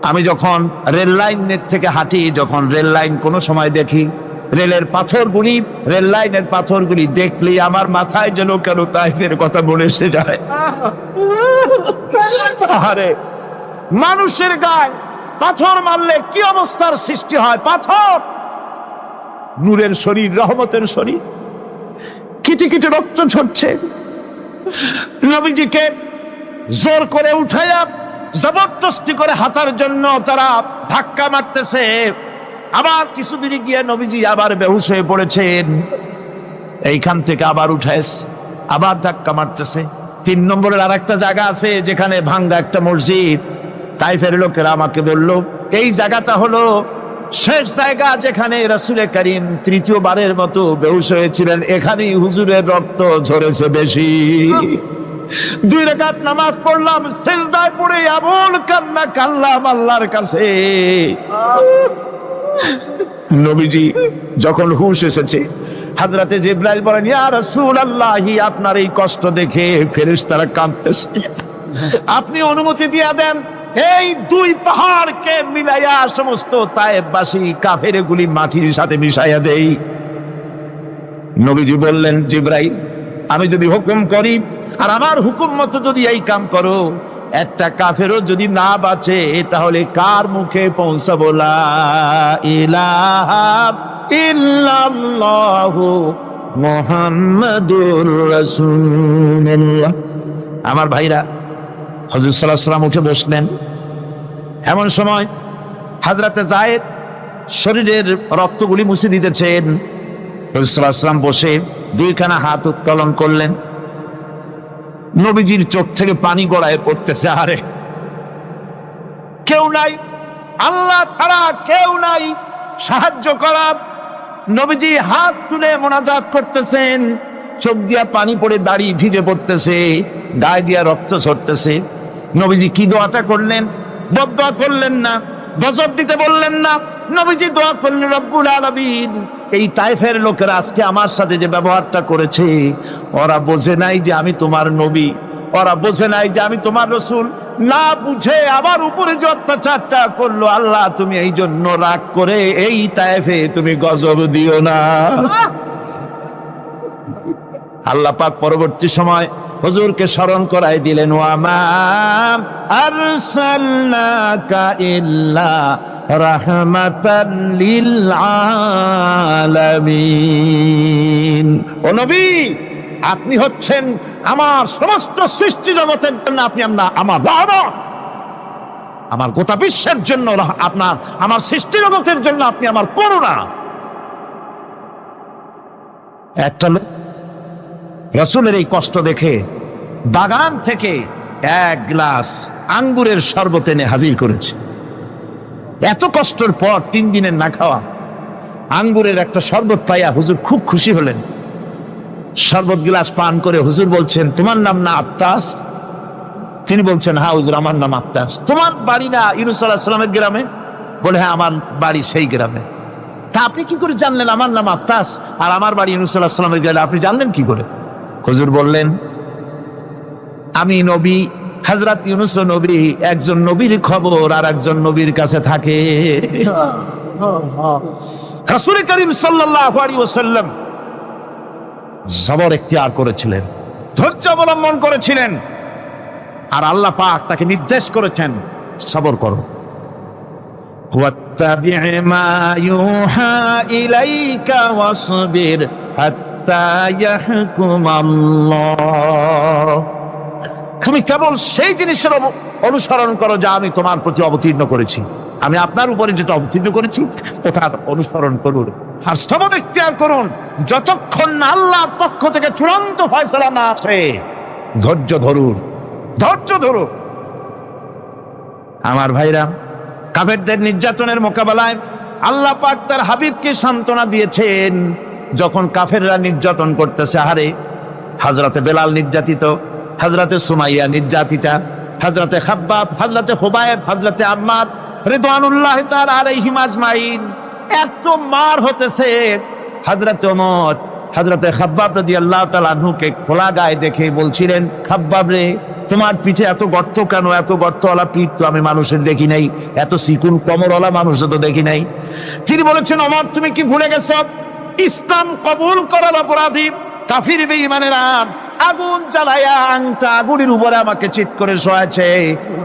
আমি যখন রেল লাইনের থেকে হাঁটি, যখন রেল লাইন কোনো সময় দেখি, রেলের পাথরগুলি, রেল লাইনের পাথরগুলি দেখলে আমার মাথায় যেন কেন তাইফের কথা মনে এসে যায়। আরে মানুষের গায়ে পাথর মারলে কি অবস্থার সৃষ্টি হয়! পাথর নূরের শরীর, রহমতের শরীর, কিটি কিটি রক্ত ঝরছে। নবীজিকে জোর করে উঠাইয়া জবরদস্তি করে হাঁটার জন্য তারা ধাক্কা মারতেছে। আবার কিছুদিন গিয়ে নবীজি আবার বেহুশ হয়ে পড়েছেন, এইখান থেকে আবার উঠাইছে, আবার ধাক্কা মারতেছে। 3 নম্বরের আর একটা জায়গা আছে যেখানে ভাঙ্গা একটা মসজিদ। তাইফের লোকেরা আমাকে বলল এই জায়গাটা হলো শেষ জায়গা যেখানে রাসূল করিম তৃতীয়বারের মতো বেহুশ হয়েছিলেন, এখানেই হুজুরের রক্ত ঝরেছে বেশি। 2 রাকাত নামাজ পড়লাম, সিজদায় পড়ে এমন কান্না কাঁদলাম আল্লাহর কাছে। নবীজি যখন হুঁশ এসেছে, হযরতে জিবরাইল বলেন, ইয়া রাসূলুল্লাহ, আপনার এই কষ্ট দেখে ফেরেশতারা কাঁদতেছে, আপনি অনুমতি দিয়ে দেন এই 2 পাহাড়কে মিলাইয়া সমস্ত তায়েফবাসী কাফেরগুলি মাটির সাথে মিশাইয়া দেই। নবীজি বললেন, জিবরাইল, আমি যদি হুকুম করি আর আমার হুকুম মতো যদি এই কাম করো, একটা কাফেরও যদি না বাঁচে তাহলে কার মুখে পৌঁছাবো লা ইলাহা ইল্লাল্লাহু মুহাম্মাদুর রাসূলুল্লাহ। আমার ভাইরা, হুজুর সাল্লাল্লাহু আলাইহি ওয়াসাল্লাম উঠে বসলেন। এমন সময় হযরতে যায়েদ শরীরের রক্তগুলি মুছে দিতেছেন। হুজুর সাল্লাল্লাহু আলাইহি ওয়াসাল্লাম বসে 2খানা হাত উত্তোলন করলেন। নবীজির চোখ থেকে পানি গড়ায় পড়তেছে। আরে কেউ নাই, আল্লাহ ছাড়া কেউ নাই সাহায্য করার। নবীজি হাত তুলে মোনাজাত করতেছেন, চোখ দিয়া পানি পড়ে দাড়ি ভিজে পড়তেছে, গায়ে দিয়া রক্ত ঝরতেছে। নবীজি কি দোয়াটা করলেন? বদদোয়া করলেন না, গজব দিতে বললেন না। নবীজি দোয়া করলেন, রব্বুল আলামিন, এই তায়েফের লোকেরা আজকে আমার সাথে যে ব্যবহারটা করেছে, ওরা বোঝে নাই যে আমি তোমার নবী, ওরা বোঝে নাই যে আমি তোমার রাসূল, না বুঝে আমার উপরে যে অত্যাচারটা করলো, আল্লাহ তুমি এই জন্য রাগ করে এই তায়েফে তুমি গজব দিও না। আল্লাহ পাক পরবর্তী সময় হুজুরকে স্মরণ করাই দিলেন, ওয়া মা আরসালনাকা ইল্লা রাহমাতাল লিল আলামিন। ও নবী, আপনি হচ্ছেন আমার সমস্ত সৃষ্টি জগতের জন্য, আপনি আমার রহমত, আমার গোটা বিশ্বের জন্য আপনার, আমার সৃষ্টি জগতের জন্য আপনি আমার করুণা। একটা লোক রাসূলের এই কষ্ট দেখে বাগান থেকে 1 গ্লাস আঙ্গুরের শরবত এনে হাজির করেছে। এত কষ্টের পর 3 দিনের না খাওয়া আঙ্গুরের একটা শরবত পাইয়া হুজুর খুব খুশি হলেন। শরবত গ্লাস পান করে হুজুর বলছেন, তোমার নাম না আত্তাস? তিনি বলছেন, হ্যাঁ হুজুর, আমার নাম আত্তাস। তোমার বাড়ি না ইউনূস আলাইহিস সালামের গ্রামে? বলে, হ্যাঁ আমার বাড়ি সেই গ্রামে। তা আপনি কি করে জানলেন আমার নাম আত্তাস আর আমার বাড়ি ইউনূস আলাইহিস সালামের গ্রামে? আপনি জানলেন কি করে? হুজুর বললেন, আমি নবী, হযরত ইউনূস নবী, একজন নবীর খবর আর একজন নবীর কাছে থাকে। রাসূল করিম সাল্লাল্লাহু আলাইহি ওয়াসাল্লাম সবর ইখতিয়ার করেছিলেন, ধৈর্য অবলম্বন করেছিলেন, আর আল্লাহ পাক তাকে নির্দেশ করেছেন, সবর করো। ওয়াত্তাবি' মা ইউহা ইলাইকা ওয়াসবির হাত্তা ইয়াহকুমাল্লাহ। তুমি কেবল সেই জিনিসের অনুসরণ করো যা আমি তোমার প্রতি অবতীর্ণ করেছি। আমি আপনার উপরে যেটা অবতীর্ণ করেছি ওটার অনুসরণ করুন, আর সবর ইখতিয়ার করুন যতক্ষণ না আল্লাহর পক্ষ থেকে চূড়ান্ত ফয়সালা না আসে। ধৈর্য ধরুন, ধৈর্য ধরুন। আমার ভাইরা, কাফেরদের নির্যাতনের মোকাবেলায় আল্লাহ পাক তার হাবিবকে সান্ত্বনা দিয়েছেন। যখন কাফেররা নির্যাতন করতেছে, হারে হযরতে বেলাল নির্যাতিত, হযরতে সুমাইয়া নির্যাতিতা, হযরতে খাব্বাব, হযরতে খুবাইব, হযরতে আম্মার রিদওয়ানুল্লাহি তাআলা আলাইহিম আজমাইন, এত মার হতেছে। হযরতে ওমর হযরতে খাব্বাব রাদিয়াল্লাহু তাআলা আনহুকে খোলা গায়ে দেখে বলছিলেন, খাব্বাব রে, তোমার পিঠে এত গর্ত কেন? এত গর্তওয়ালা পিঠ তো আমি মানুষের দেখি নাই, এত চিকুন কোমরওয়ালা মানুষও তো দেখি নাই। তিনি বলেছেন, ওমর তুমি কি ভুলে গেছো? ইসলাম কবুল করার অপরাধী কাফির বেঈমানেরা আগুন জ্বালায়া আংটা আগুনের উপরে আমাকে চিৎ করে শোয়াছে,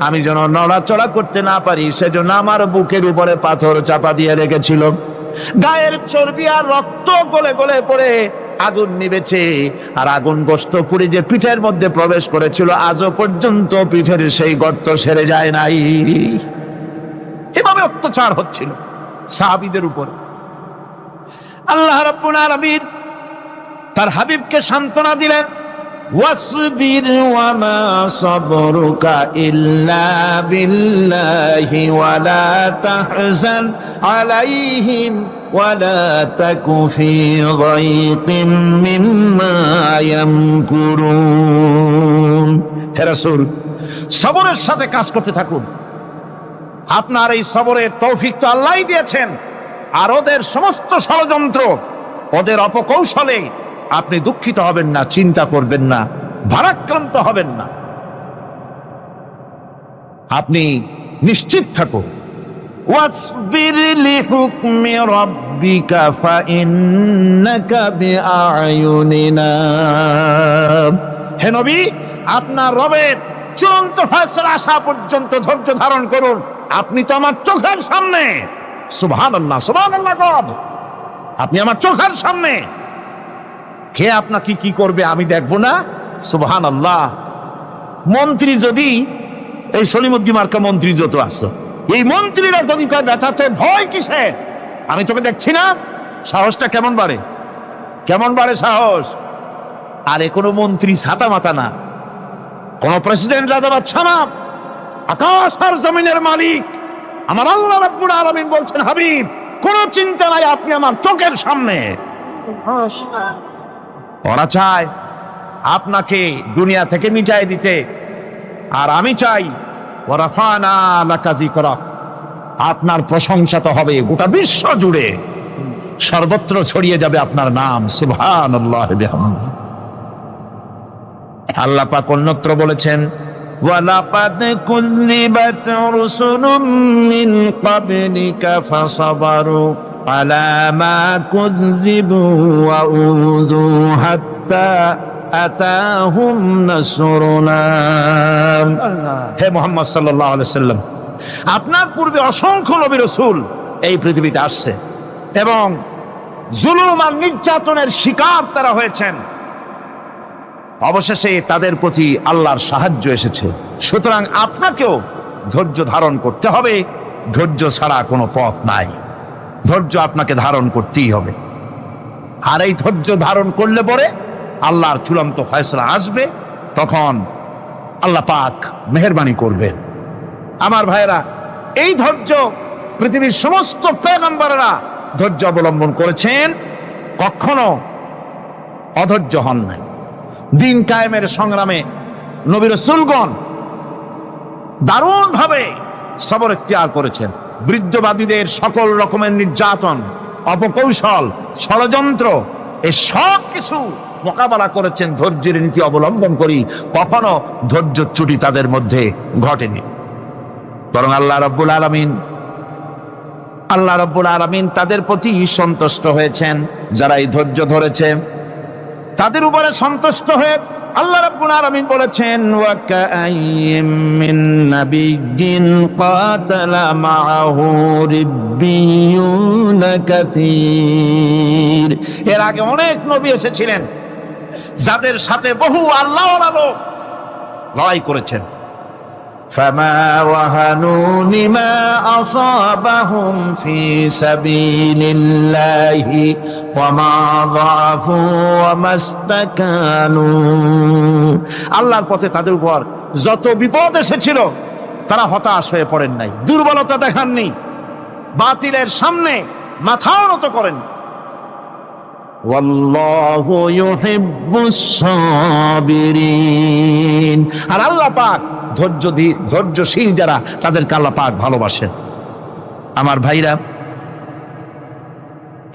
আমি যেন নড়াচড়া করতে না পারি সেজন্য আমার বুকের উপরে পাথর চাপা দিয়ে রেখেছিল। গায়ের চর্বি আর রক্ত গলে গলে পড়ে আগুন নিবেছে, আর আগুন গোস্ত পুড়ে যে পিঠের মধ্যে প্রবেশ করেছিল আজও পর্যন্ত পিঠের সেই গর্ত সেরে যায় নাই। এভাবে অত্যাচার হচ্ছিল সাহাবীদের উপর। আল্লাহ রাব্বুল আলামিন তার হাবিবকে সান্ত্বনা দিলেন, ওয়াসবির ওয়ামা সাবরুকা ইল্লা বিল্লাহি ওয়ালা তাহজান আলাইহিম ওয়ালা তাকু ফি যায়কিম মিম্মা ইয়ামকুরুন। হে রাসূল, সবরের সাথে কাজ করতে থাকুন। আপনার এই সবরের তৌফিক তো আল্লাহই দিয়েছেন, আর ওদের সমস্ত ষড়যন্ত্র, ওদের অপকৌশলে আপনি দুঃখিত হবেন না, চিন্তা করবেন না, ভারাক্রান্ত হবেন না, আপনি নিশ্চিত থাকুন। ওয়াসবির লিহুকমি রাব্বিকা ফাইন্নাকা বিআয়ুনিনা। হে নবী, আপনার রবের চূড়ান্ত ফয়সালা আসা পর্যন্ত ধৈর্য ধারণ করুন, আপনি তো আমার চোখের সামনে। সুবহানাল্লাহ, সুবহানাল্লাহ গড, আপনি আমার চোখের সামনে। কে আপনাকে কি করবে আমি দেখবো না? সুবহানাল্লাহ। মন্ত্রী যদি, এই সলিমুদ্দিন মার্কা মন্ত্রী যত আছে, এই মন্ত্রীরা যদি কয় ব্যথাতে ভয় কিসে, আমি তোকে দেখছি না, সাহসটা কেমন বাড়ে, কেমন বাড়ে সাহস। আরে কোনো মন্ত্রী ছাতা মাতা না, কোন প্রেসিডেন্ট রাজা বাদশা না, আকাশ আর জমিনের মালিক আমার আল্লাহ রাব্বুল আলামিন বলছেন, হাবিব কোন চিন্তা নাই, আপনি আমার চোখের সামনে। ওরা চায় আপনাকে দুনিয়া থেকে মিটাই দিতে, আর আমি চাই ওয়ারাফানা লাকা যিকরাক, আপনার প্রশংসা তো হবে গোটা বিশ্ব জুড়ে, সর্বত্র ছড়িয়ে যাবে আপনার নাম। সুবহানাল্লাহ বিহামদিহি। আল্লাহ পাক অন্যত্র বলেছেন, ওয়ালাকাদ কুযযিবাত রুসুলুম মিন ক্বাবলিকা ফাসাবারু আলা মা কুযযিবু ওয়া উযু হাত্তা আতাহুম নাসরুনা। হে মুহাম্মদ সাল্লাল্লাহু আলাইহি সাল্লাম, আপনার পূর্বে অসংখ্য নবী রাসূল এই পৃথিবীতে আসছে এবং জুলুম আর নির্যাতনের শিকার তারা হয়েছেন, অবশেষে তাদের প্রতি আল্লাহর সাহায্য এসেছে। সুতরাং আপনাকেও ধৈর্য ধারণ করতে হবে, ধৈর্য ছাড়া কোনো পথ নাই, ধৈর্য আপনাকে ধারণ করতেই হবে। আর এই ধৈর্য ধারণ করলে পরে আল্লাহর চূড়ান্ত ফয়সালা আসবে, তখন আল্লাহ পাক মেহেরবানি করবেন। আমার ভাইয়েরা, এই ধৈর্য পৃথিবীর সমস্ত পয়গম্বররা ধৈর্য অবলম্বন করেছেন, কখনো অধৈর্য হন নাই। দিন কায়েমের সংগ্রামে নবী রাসূলগণ দারুণ ভাবে সবর ইখতিয়ার করেছেন। বৃদ্ধবাদীদের সকল রকমের নির্যাতন, অপকৌশল, ষড়যন্ত্র, এই সব কিছু মোকাবেলা করেছেন ধৈর্যের নীতি অবলম্বন করি, কখনো ধৈর্যচ্যুতি তাদের মধ্যে ঘটেনি। বরং আল্লাহ রাব্বুল আলামিন তাদের প্রতি সন্তুষ্ট হয়েছেন। যারা এই ধৈর্য ধরেছে তাদের উপরে সন্তুষ্ট হয়ে আল্লাহ রাব্বুল আলামিন বলেছেন, ওয়া কাআইয়্যিম মিন নাবিয়্যিন কাতালা মাআহু রিব্বিয়ুনা কাসীর। এর আগে অনেক নবী এসেছিলেন যাদের সাথে বহু আল্লাহওয়ালা লোক লড়াই করেছেন। ফামা ওয়াহানু লিমা আসাবাহুম ফি সাবিলিল্লাহি ওয়া মা যাআফু ওয়া মাস্তাকানু। আল্লাহর পথে তাদের উপর যত বিপদ এসেছিল তারা হতাশ হয়ে পড়েন নাই, দুর্বলতা দেখাননি, বাতিলের সামনে মাথাও নত করেন। ওয়াল্লাহু ইউহিব্বুস সাবিরিন। আর আল্লাহ পাক ধৈর্যশীল যারা, তাদেরকে আল্লাহ পাক ভালোবাসেন। আমার ভাইরা,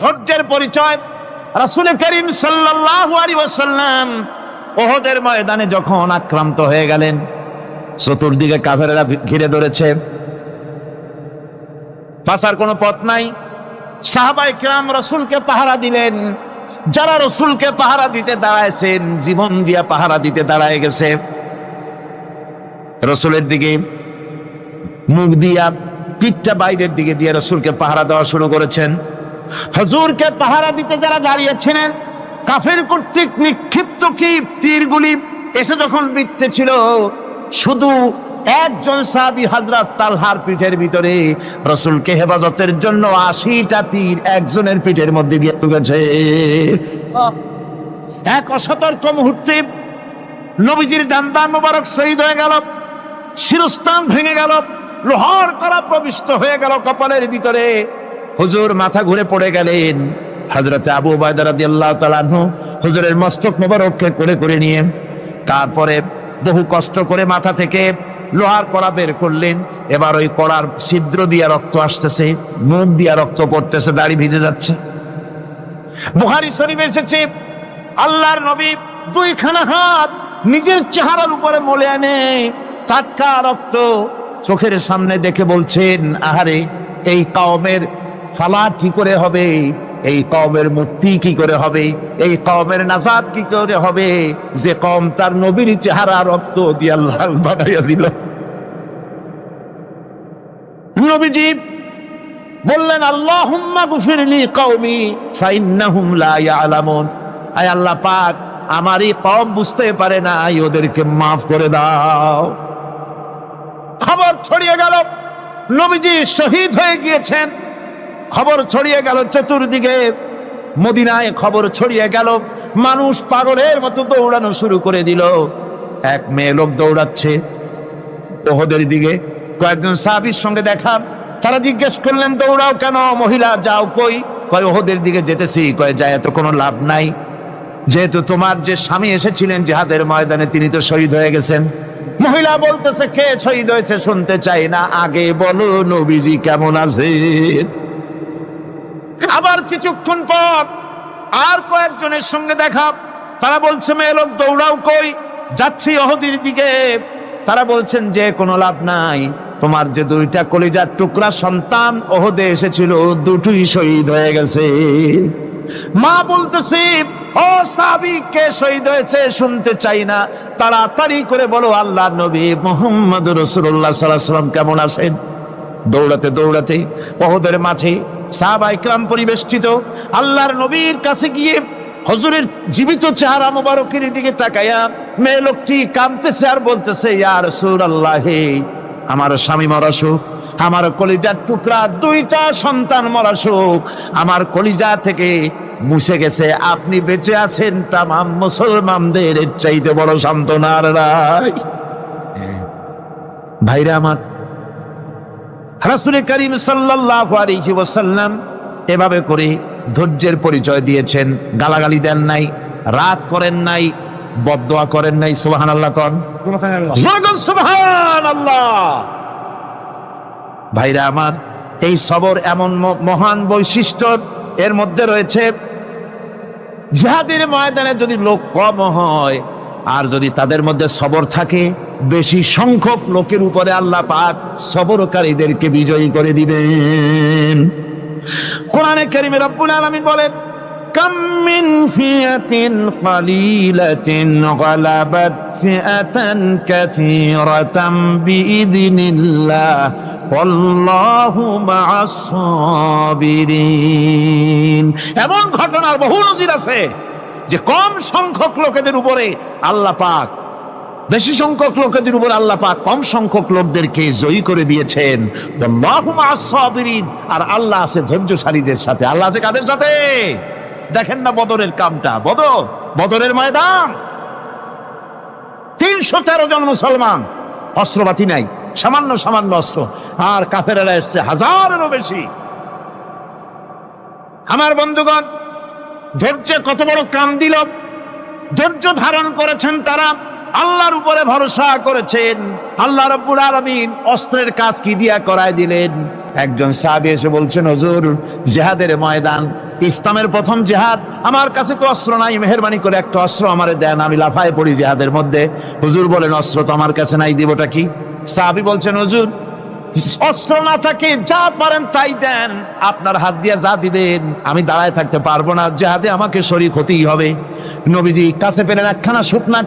ধৈর্যের পরিচয় রাসূল করিম সাল্লাল্লাহু আলাইহি ওয়াসাল্লাম উহুদের ময়দানে যখন আক্রান্ত হয়ে গেলেন, চতুর্দিকে কাফেররা ঘিরে ধরেছে, বাঁচার কোনো পথ নাই। সাহাবায়ে কেরাম রাসূলকে পাহারা দিলেন। যারা রাসূলকে পাহারা দিতে দাঁড়াইছেন, জীবন দিয়া পাহারা দিতে দাঁড়ায় গেছে, রাসূলের দিকে মুখ দিয়া, পিঠটা বাইরের দিকে দিয়ে রাসূলকে পাহারা দেওয়া শুরু করেছেন। হুজুরকে পাহারা দিতে যারা দাঁড়িয়েছিলেন, কাফের কর্তৃক নিক্ষিপ্ত কি তীরগুলি এসে যখন বিঁধতেছিল, শুধু একজন সাহাবী হযরত তালহার পিঠের ভিতরে রাসূলকে হেফাজতের জন্য 80টা তীর একজনের পিঠের মধ্যে দিয়ে ঢুকেছে। এক অসতর্ক মুহূর্তে নবীজির দান্দান মোবারক শহীদ হয়ে গেল, শিরস্থান ভেঙে গেল, লোহার কড়া প্রবিষ্ট হয়ে গেল কপালের ভিতরে। হুজুর মাথা ঘুরে পড়ে গেলেন। হযরত আবু উবায়দা রাদিয়াল্লাহু তাআলা আনহু হুজুরের মস্তক মোবারককে করে করে নিয়ে, তারপরে বহু কষ্ট করে মাথা থেকে লোহার কড়া বের করলেন। এবার ওই কড়ার ছিদ্র দিয়ে রক্ত আসতেছে, মুখ দিয়ে রক্ত পড়তেছে, দাড়ি ভিজে যাচ্ছে। বুখারী শরীফে এসেছে, আল্লাহর নবী দুইখানা হাত নিজের চেহারার উপরে মলে আনে, টাটকা রক্ত চোখের সামনে দেখে বলছেন, আহারে, এই কওমের ফালাত কি করে হবে, এই কওমের মুক্তি কি করে হবে, এই কওমের নাজাত কি করে হবে, যে কওম তার নবীর চেহারা রক্ত দিয়ে আল্লাহ বানাইয়া দিল। নবীজি বললেন, আল্লাহুম্মা গফিরলি কওমি ফাইন্নাহুম লা ইয়ালামুন। আয় আল্লাহ পাক, আমার এই কওম বুঝতে পারে না, ওদেরকে মাফ করে দাও। খবর ছড়িয়ে গেল নবীজি শহীদ হয়ে গিয়েছেন। খবর ছড়িয়ে গেল চতুর্দিকে, মদিনায় খবর ছড়িয়ে গেল। মানুষ পাগলের মতো দৌড়ানো শুরু করে দিল। এক মেয়ে লোক দৌড়াচ্ছে উহুদের দিকে, কয়েকজন সাহাবীর সঙ্গে দেখা। তারা জিজ্ঞেস করলেন, দৌড়াও কেন মহিলা, যাও কই? কয় উহুদের দিকে যেতেছি। কয় যায় তো কোনো লাভ নাই, যেহেতু তোমার যে স্বামী এসেছিলেন জিহাদের ময়দানে, তিনি তো শহীদ হয়ে গেছেন। মহিলা বলতেছে, কে শহীদ হয়েছে শুনতে চাই না, আগে বলো নবীজি কেমন আছে। আবার কিছুক্ষণ পর আর কয়েকজনের সঙ্গে দেখা। তারা বলছে, মেয়ে লোক দৌড়াও কই? যাচ্ছি উহুদের দিকে। তারা বলছেন, যে কোনো লাভ নাই, তোমার যে দুইটা কলিজার টুকরা সন্তান উহুদে এসেছিল, দুটোই শহীদ হয়ে গেছে। মা বলতেছে, ও সাহাবী, কে শহীদ হয়েছে শুনতে চাই না, তাড়াতাড়ি করে বলো আল্লাহর নবী মুহাম্মদুর রাসূলুল্লাহ সাল্লাল্লাহু আলাইহি ওয়াসাল্লাম কেমন আছেন। দৌড়াতে দৌড়াতে উহুদের মাঠে সাহাবায়ে কেরাম পরিবেষ্টিত। আল্লাহর নবীর কাছে গিয়ে হুজুরের জীবিত চেহারা মোবারকের দিকে তাকায়া মেয়ে লোকটি কাঁদতেছে আর বলতেছে, ইয়া রাসূলুল্লাহ, আমার স্বামী মরা শোক, আমার কলিজার টুকরা দুইটা সন্তান মরা শোক আমার কলিজা থেকে মুছে গেছে, আপনি বেঁচে আছেন, তামাম মুসলমানদের এর চাইতে বড় সান্ত্বনা আর নাই। ভাইরা আমার, রাসূল করিম সাল্লাল্লাহু আলাইহি ওয়াসাল্লাম এভাবে করে ধৈর্যের পরিচয় দিয়েছেন। গালাগালি দেন নাই, রাগ করেন নাই, বদদোয়া করেন নাই। সুবহানাল্লাহ কোন, সুবহানাল্লাহ। ভাইরা আমার, এই সবর এমন মহান বৈশিষ্ট্য, এর মধ্যে রয়েছে জিহাদের ময়দানে যদি লোক কম হয় আর যদি তাদের মধ্যে সবর থাকে, বেশি সংখ্যক লোকের উপরে আল্লাহ পাক সবরকারীদেরকে বিজয়ী করে দিবেন। কোরআনে কারীমে রব্বুল আলামিন বলেন, কাম মিন ফিয়াতিন কালিলাতিন গালাবাত ফিআতান কাসীরাতাম বিইذনিল্লাহ আল্লাহু মা'আস সাবিরিন। এমন ঘটনার বহু নজির আছে যে কম সংখ্যক লোকেদের উপরে আল্লাহ পাক, বেশি সংখ্যক লোকেদের উপর আল্লাহ পাক কম সংখ্যক লোকদেরকে জয়ী করে দিয়েছেন। আল্লাহু মা'আস সাবিরিন। আর আল্লাহ আছে ধৈর্যশালীদের সাথে। আল্লাহ আছে কাদের সাথে? দেখেন না বদরের কামটা, বদরের ময়দান, 313 জন মুসলমান, অস্ত্রপাতি নাই, সামান্য সামান্য অস্ত্র, আর কাফেরেরা এসছে হাজারেরও বেশি। আমার বন্ধুগণ, ধৈর্যে কত বড় কাম দিল, ধৈর্য ধারণ করেছেন তারা, আল্লাহর উপরে ভরসা করেছেন। আল্লাহ রাব্বুল আলামিন অস্ত্রের কাজ কি দিয়া করায় দিলেন। একজন সাহাবী এসে বলছেন, হুজুর জিহাদের ময়দান, ইসলামের প্রথম জিহাদ, আমার কাছে তো অস্ত্র নাই, মেহেরবানি করে একটা অস্ত্র আমারে দেন, আমি লাফায় পড়ি জিহাদের মধ্যে। হুজুর বলেন, অস্ত্র তো আমার কাছে নাই, দিবটা কি? সাহাবী বলছেন, হুজুর অস্ত্র না থাকে যা পারেন তাই দেন, আপনার হাত দিয়ে যা দিবেন আমি দাঁড়ায় থাকতে পারবো না, জিহাদে আমাকে শরীক হতেই হবে। নবীজি কাছে পেলেন একখানা শুকনা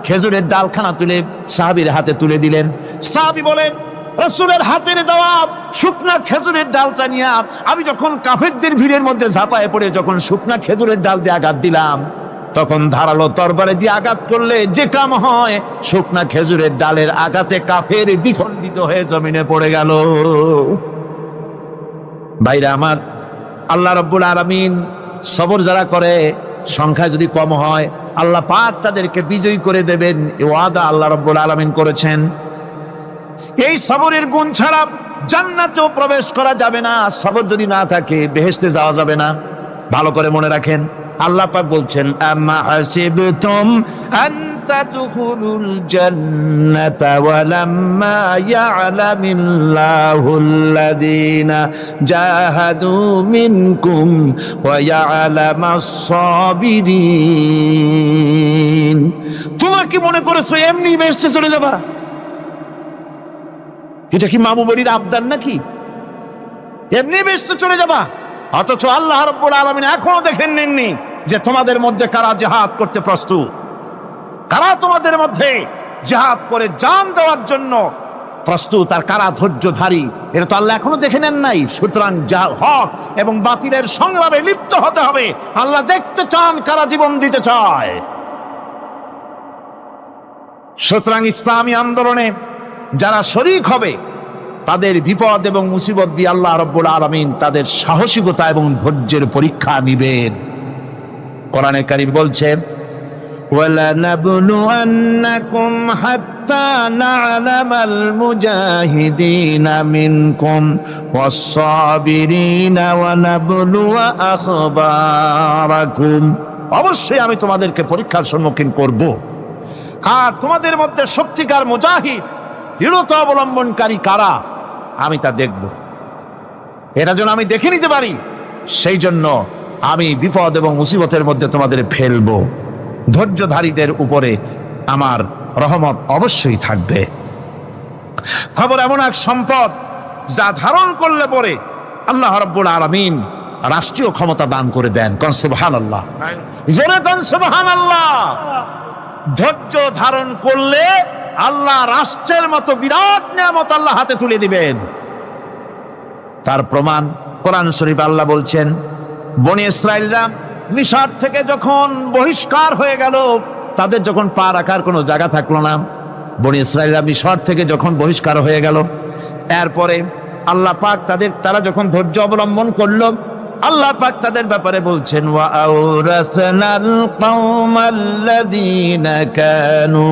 খেজুরের ডালখানা তুলে সাহাবীর হাতে তুলে দিলেন। সাহাবী বলেন, রাসূলের হাতের দেওয়া শুকনা খেজুরের ডালটা নিয়ে আমি যখন কাফেরদের ভিড়ের মধ্যে ঝাঁপায় পড়ে যখন শুকনা খেজুরের ডাল দিয়ে আঘাত দিলাম, তখন ধারালো তরবারে দিয়ে আঘাত করলে যে কাম হয়, শুকনা খেজুরের ডালের আঘাতে কাফের দ্বিখণ্ডিত হয়ে জমিনে পড়ে গেল। ভাইরা আমার, আল্লাহ রাব্বুল আলামিন সবর যারা করে, সংখ্যা যদি কম হয়, আল্লাহ পাক তাদেরকে বিজয়ী করে দেবেন, এই ওয়াদা আল্লাহ রাব্বুল আলামিন করেছেন। এই সবরের গুণ ছাড়া জান্নাতেও প্রবেশ করা যাবে না, সবর যদি না থাকে বেহেশতে যাওয়া যাবে না। ভালো করে মনে রাখেন, আল্লাহ পাক বলছেন, আম্মা হাসিবতুম আন তাদখুলুল জান্নাতা ওয়া লাম্মা ইয়া'লামিল্লাহুল্লাযীনা জাহাদু মিনকুম ওয়া ইয়া'লামাস সাবিরিন। তোমরা কি মনে করেছো এমনি বেহেশতে চলে যাবা? এটা কি মামু বাড়ির আবদার নাকি? এমনি বেহেশতে চলে যাবা? অথচ আল্লাহ রাব্বুল আলামিন এখনো দেখেন নেননি যে তোমাদের মধ্যে কারা জিহাদ করতে প্রস্তুত, কারা তোমাদের মধ্যে জিহাদ করে জান দেওয়ার জন্য প্রস্তুত, আর কারা ধৈর্যধারী, এটা তো আল্লাহ এখনো দেখে নেন নাই। সুতরাং হক এবং বাতিলের সংগ্রামে লিপ্ত হতে হবে। আল্লাহ দেখতে চান কারা জীবন দিতে চায়। সুতরাং ইসলামী আন্দোলনে যারা শরীক হবে, তাদের বিপদ এবং মুসিবত দিয়ে আল্লাহ রাব্বুল আলামিন তাদের সাহসিকতা এবং ধৈর্যের পরীক্ষা নিবেন। কোরআনে কারীম বলছে, وَلَنَبْلُوَنَّكُمْ حَتَّى نَعْلَمَ الْمُجَاهِدِينَ مِنكُمْ وَالصَّابِرِينَ وَنَبْلُوَ أَخْبَارَكُمْ। অবশ্যই আমি তোমাদেরকে পরীক্ষার সম্মুখীন করব, আর তোমাদের মধ্যে সত্যিকার মুজাহিদ, দৃঢ়তা অবলম্বনকারী কারা, আমি তা দেখব। এটা যেন আমি দেখে নিতে পারি, সেই জন্য আমি বিপদ এবং মুসিবতের মধ্যে তোমাদের ফেলবো। ধৈর্যধারীদের উপরে আমার রহমত অবশ্যই থাকবে। খবর এমন এক সম্পদ যা ধারণ করলে পরে আল্লাহ রাব্বুল আলামিন রাষ্ট্রীয় ক্ষমতা দান করে দেন। কোন সুবহানাল্লাহ, জোরে কোন সুবহানাল্লাহ। ধৈর্য ধারণ করলে আল্লাহ রাষ্ট্রের মতো বিরাট নিয়ামত আল্লাহ হাতে তুলে দিবেন। তার প্রমাণ কোরআন শরীফ আল্লাহ বলছেন, বনি ইসরাইলরা মিশর থেকে যখন বহিষ্কার হয়ে গেল, তাদের যখন পা রাখার কোনো জায়গা থাকলো না, বনি ইসরাইলরা মিশর থেকে যখন বহিষ্কার হয়ে গেল, এরপরে আল্লাহ পাক তারা যখন ধৈর্য অবলম্বন করলো, আল্লাহ পাক তাদের ব্যাপারে বলছেন, ওয়া আওরাসনাল কওমাল্লাযীনা কানু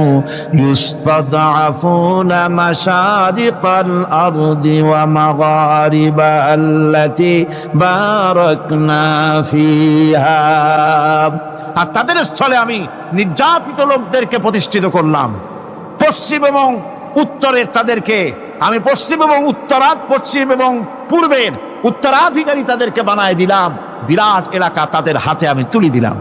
ইউস্তাদআফুনা মাশারিকাল আরদি ওয়া মাগারিবা আল্লাতী বারাকনা ফিহা। আর তাদের স্থলে আমি নির্যাতিত লোকদেরকে প্রতিষ্ঠিত করলাম। পশ্চিম এবং উত্তরের তাদেরকে আমি পশ্চিম এবং পূর্বের উত্তরাধিকারী তাদেরকে বানায় দিলাম। বিরাট এলাকা তাদের হাতে আমি তুলে দিলাম।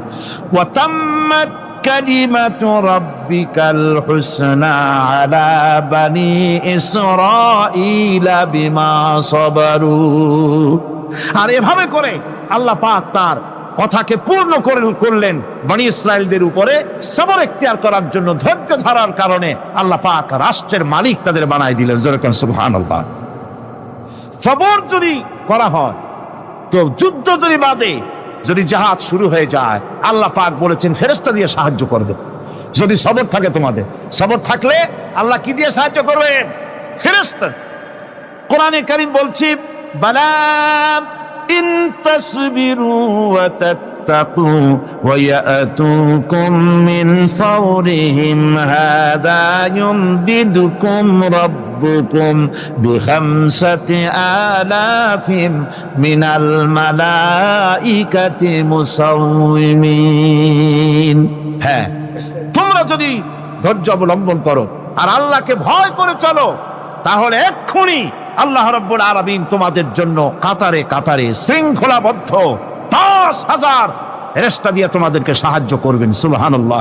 ওয়া তাম্মাত কালিমাতু রাব্বিকাল হুসনা আলা বানি ইসরাঈলা বিমা সাবারু। আর এভাবে করে আল্লাহ পাক তার কথাকে পূর্ণ করলেন বনি ইসরাইলদের উপরে। সবর এখতিয়ার করার জন্য, ধৈর্য ধরার কারণে আল্লাহ পাক রাষ্ট্রের মালিক তাদের বানায় দিলেন। যেরকম সুবহানাল্লাহ। সবর যদি করা হয়, তো যুদ্ধ যদি বাদে, যদি জাহাজ শুরু হয়ে যায়, আল্লাহ পাক বলেছেন ফেরেশতা দিয়ে সাহায্য করবে। যদি সবর থাকে, তোমাদের সবর থাকলে আল্লাহ কি দিয়ে সাহায্য করবেন? ফেরেশতা। কোরআনে কারীম বলছি, বালা ইন তাসবিরু ওয়া তাত্তাকু ওয়া ইয়াতুকুম মিন ফাওরিহিম হাদা ইউমদিদুকুম রাব্বুকুম ربكم بخمسة آلاف من الملائكة مسومين। হ্যাঁ, তোমরা যদি ধৈর্য অবলম্বন করো আর আল্লাহকে ভয় করে চলো, তাহলে এক্ষুনি আল্লাহ রাব্বুল আলামিন তোমাদের জন্য কাতারে কাতারে শৃঙ্খলাবদ্ধ 10,000 ফেরেশতা দিয়ে তোমাদেরকে সাহায্য করবেন। সুবহানাল্লাহ,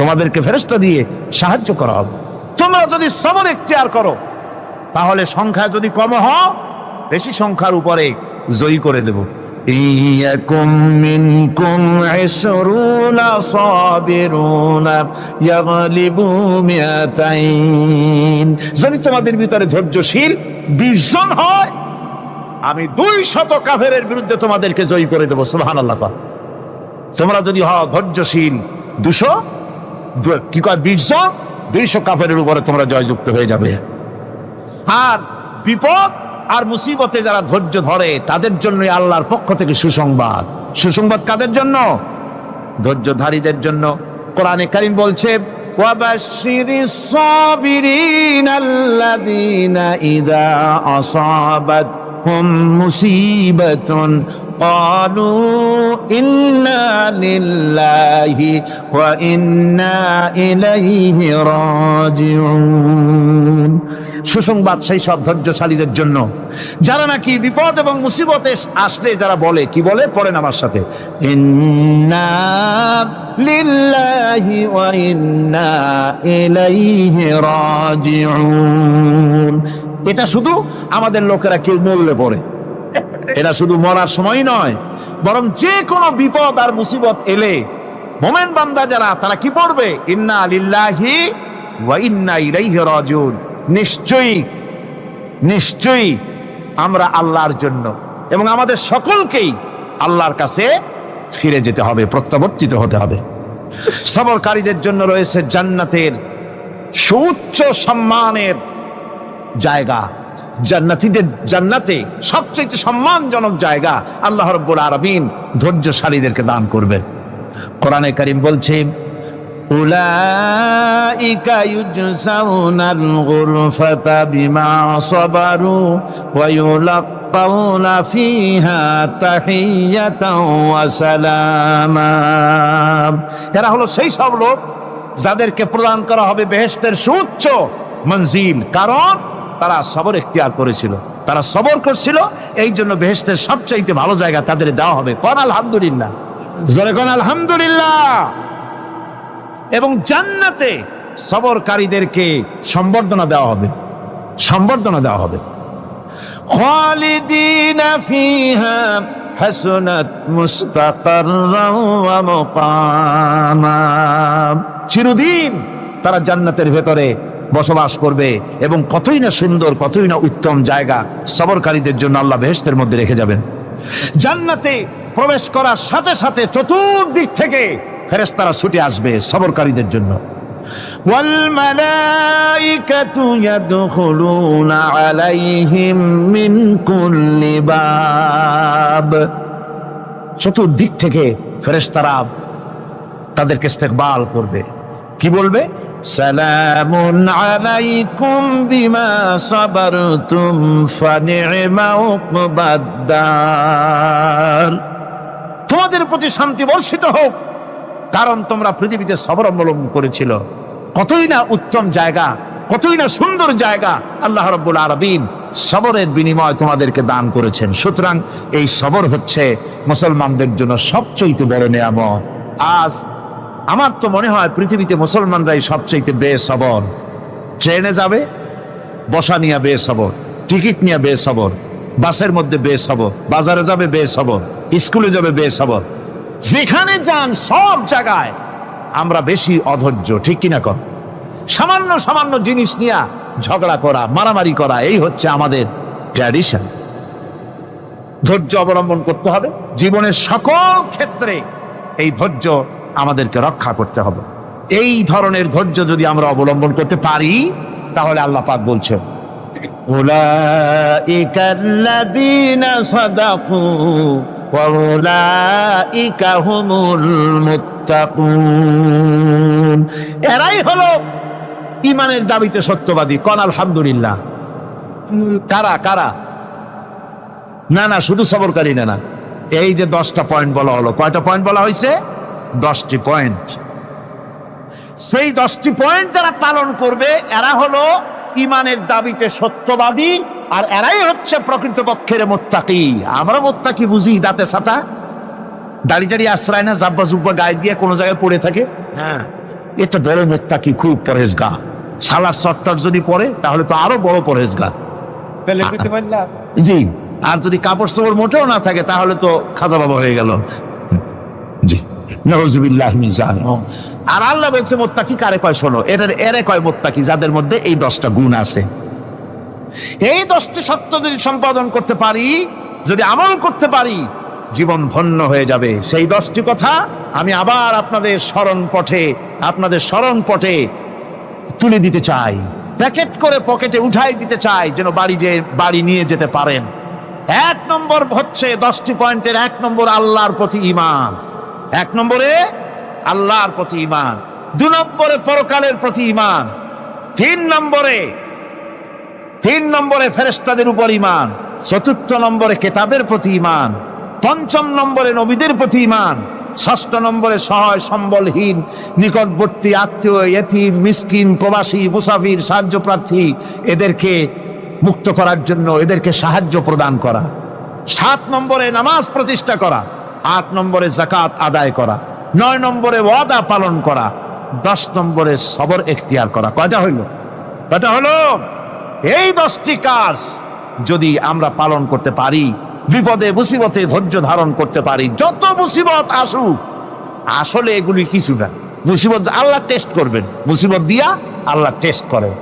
তোমাদেরকে ফেরেশতা দিয়ে সাহায্য করা হবে। তোমরা যদি সবর ইখতিয়ার করো, তাহলে সংখ্যা যদি কম হয়, বেশি সংখ্যার উপরে জয়ী করে দেব। ইয়াকুম মিনকুম 20 সাবিরুনা ইয়াগলিবু মিয়াতাইন। যদি তোমাদের ভিতরে ধৈর্যশীল 20 জন হয়, আমি 200 কাফেরের বিরুদ্ধে তোমাদেরকে জয়ী করে দেব। সুবহানাল্লাহ। তোমরা যদি হও ধৈর্যশীল 200 কি কয় 20 জন, 200 কাফেরের উপরে তোমরা জয়যুক্ত হয়ে যাবে। আর বিপদ আর মুসিবতে যারা ধৈর্য ধরে, তাদের জন্য আল্লাহর পক্ষ থেকে সুসংবাদ। সুসংবাদ কাদের জন্য? ধৈর্যধারীদের জন্য। কোরআনে কারীম বলছে, ওয়াবাশশিরিস সাবিরিনাল্লাযীনা ইযা আসাবাতহুম মুসিবাতুন ক্বালু ইন্না লিল্লাহি ওয়া ইন্না ইলাইহি রাজিউন। সুসংবাদ সেই সব ধৈর্যশালীদের জন্য যারা নাকি বিপদ এবং মুসিবতে আসলে যারা বলে, কি বলে? পড়েন আমার সাথে, ইন্না লিল্লাহি ওয়া ইন্না ইলাইহি রাজিউন। এটা শুধু আমাদের লোকেরা কেউ মরলে পড়ে, এটা শুধু মরার সময় নয়, বরং যে কোনো বিপদ আর মুসিবত এলে মুমিন বান্দা যারা, তারা কি পড়বে? ইন্না লিল্লাহি ওয়া ইন্না ইলাইহি রাজিউন। নিশ্চয়ই নিশ্চয়ই আমরা আল্লাহর জন্য এবং আমাদের সকলকেই আল্লাহর কাছে ফিরে যেতে হবে, প্রত্যাবর্তিত হতে হবে। সবরকারীদের জন্য রয়েছে জান্নাতের সুউচ্চ সম্মানের জায়গা। জান্নাতে সবচেয়ে সম্মানজনক জায়গা আল্লাহ রাব্বুল আলামিন ধৈর্যশালীদেরকে দান করবেন। কোরআনে কারীম বলছে, উলাইকা ইউজসাউনাল গুরফাতা বিমা সাবারু ওয়া ইউলাক্কাউনা ফিহা তাহিয়াতাও ওয়া সালামা। এরা হলো সেই সব লোক যাদেরকে প্রদান করা হবে বেহেশতের সুউচ্চ মঞ্জিল, কারণ তারা সবর ইখতিয়ার করেছিল, তারা সবর করছিল, এই জন্য বেহেশতের সবচাইতে ভালো জায়গা তাদের দেওয়া হবে। কোন আলহামদুলিল্লাহ, জোরে কোন আলহামদুলিল্লাহ। এবং জান্নাতে সবরকারীদেরকে সম্বর্ধনা দেওয়া হবে, সম্বর্ধনা দেওয়া হবে। খালিদিনা ফিহা হাসনাত মুস্তাকাররাও ওয়া মুকামা। চিরদিন তারা জান্নাতের ভেতরে বসবাস করবে এবং কতই না সুন্দর, কতই না উত্তম জায়গা সবরকারীদের জন্য আল্লাহ বেহেশতের মধ্যে রেখে যাবেন। জান্নাতে প্রবেশ করার সাথে সাথে চতুর্দিক থেকে ফেরেশতারা ছুটে আসবে সবরকারীদের জন্য। ওয়াল মালাইকাতু ইয়াদখুলুনা আলাইহিম মিন কুল্লি বাব। চতুর্দিক থেকে ফেরেশতারা তাদেরকে ইস্তেকবাল করবে, কি বলবে? সালামুন আলাইকুম বিমা সাবারতুম ফানি'মা উকবাদ-দার। তোমাদের প্রতি শান্তি বর্ষিত হোক, কারণ তোমরা পৃথিবীতে সবর অবলম্বন করেছিল। কতই না উত্তম জায়গা, কতই না সুন্দর জায়গা আল্লাহ রাব্বুল আলামিন সবরের বিনিময় তোমাদেরকে দান করেছেন। সুতরাং এই সবর হচ্ছে মুসলমানদের জন্য সবচেয়ে বড় নিয়ামত। আজ আমার তো মনে হয় পৃথিবীতে মুসলমানরাই সবচেয়ে বেসবর। ট্রেনে যাবে, বসা নিয়ে বেসবর, টিকিট নিয়ে বেসবর, বাসের মধ্যে বেসবর, বাজারে যাবে বেসবর, স্কুলে যাবে বেসবর, যেখানে যান সব জায়গায় আমরা বেশি অধৈর্য, ঠিক কিনা কর? সামান্য সামান্য জিনিস নিয়ে ঝগড়া করা, মারামারি করা, এই হচ্ছে আমাদের ট্র্যাডিশন। ধৈর্য অবলম্বন করতে হবে জীবনের সকল ক্ষেত্রে, এই ধৈর্য আমাদেরকে রক্ষা করতে হবে। এই ধরনের ধৈর্য যদি আমরা অবলম্বন করতে পারি, তাহলে আল্লাহ পাক বলছেন, উলাইকাল্লাযীনা সাদাকু ওয়া উলাইকা হুমুল মুত্তাকুন। এরাই হলো ইমানের দাবিতে সত্যবাদী, কন আলহামদুলিল্লাহ। কারা কারা? না না, শুধু সবরকারী না, না, এই যে 10টা পয়েন্ট বলা হলো, কয়টা পয়েন্ট বলা হয়েছে? 10টি পয়েন্ট। সেই 10টি পয়েন্ট যারা পালন করবে এরা হলো ইমানের দাবিতে সত্যবাদী, আর এরাই হচ্ছে প্রকৃতপক্ষের মুত্তাকি। আমরা মুত্তাকি বুঝি দাঁতে ছাতা, দাড়ি টাড়ি আশ্রয় না, জাব্বা জুব্বা গায়ে দিয়ে কোনো জায়গায় পড়ে থাকে, হ্যাঁ, এটা বড় মুত্তাকি, খুব পরহেজগার। সালার চট্টর যদি পড়ে তাহলে তো আরো বড় পরহেজগার। জি, আর যদি কাপড় চোপড় মোটেও না থাকে তাহলে তো খাজা বাবা হয়ে গেল। জি, নাউজুবিল্লাহ মিন যালিক। আর আল্লাহ বলছে মুত্তাকি কারে কয় শোনো, এরে কয় মুত্তাকি যাদের মধ্যে এই 10টা গুণ আছে। এই 10টি সত্য যদি সম্পাদন করতে পারি, যদি আমল করতে পারি, জীবন ধন্য হয়ে যাবে। সেই 10টি কথা আমি আবার আপনাদের স্মরণ পটে তুলে দিতে চাই, প্যাকেট করে পকেটে উঠাই দিতে চাই, যেন বাড়ি নিয়ে যেতে পারেন। 1 নম্বর হচ্ছে 10টি পয়েন্টের 1 নম্বর আল্লাহর প্রতি ঈমান। 1 নম্বরে আল্লাহর প্রতি ঈমান, 2 নম্বরে পরকালের প্রতি ঈমান, 3 নম্বরে ফেরেশতাদের উপর ঈমান, 4র্থ নম্বরে কিতাবের প্রতি ঈমান, 5ম নম্বরে নবীদের প্রতি ঈমান, 6ষ্ঠ নম্বরে সহায় সম্বলহীন নিকটবর্তী আত্মীয়, ইয়েতিম, মিসকিন, প্রবাসী, মুসাফির, সাহায্য প্রার্থী, এদেরকে মুক্ত করার জন্য এদেরকে সাহায্য প্রদান করা, 7 নম্বরে নামাজ প্রতিষ্ঠা করা, 8 নম্বরে যাকাত আদায় করা, 9 নম্বরে ওয়াদা পালন করা, 10 নম্বরে সবর এখতিয়ার করা। কয়টা হলো? এই 10টি কাজ যদি আমরা পালন করতে পারি, বিপদে মুসিবতে ধৈর্য ধারণ করতে পারি, যত মুসিবত আসুক, আসলে এগুলি কিছু না। মুসিবত আল্লাহ টেস্ট করবেন, মুসিবত দিয়া আল্লাহ টেস্ট করেন।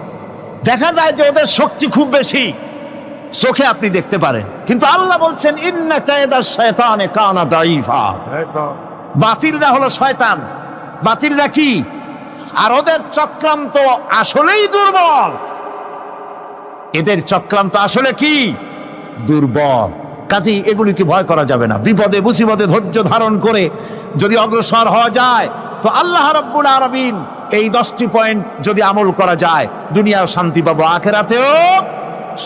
দেখা যায় যে ওদের শক্তি খুব বেশি, চোখে আপনি দেখতে পারেন, কিন্তু আল্লাহ বলছেন ইন্না কায়দাশ শায়তানে কানা দাঈফা। বাতিলরা হলো শয়তান, বাতিলরা কি? আর ওদের চক্রান্ত আসলেই দুর্বল। এদের চক্রান্ত আসলে কি? দুর্বল। কাজেই এগুলিকে ভয় করা যাবে না। বিপদে মুসিবতে ধৈর্য ধারণ করে যদি অগ্রসর হওয়া যায়, তো আল্লাহ রাব্বুল আলামিন এই 10টি পয়েন্ট যদি আমল করা যায়, দুনিয়াও শান্তি পাবো, আখিরাতেও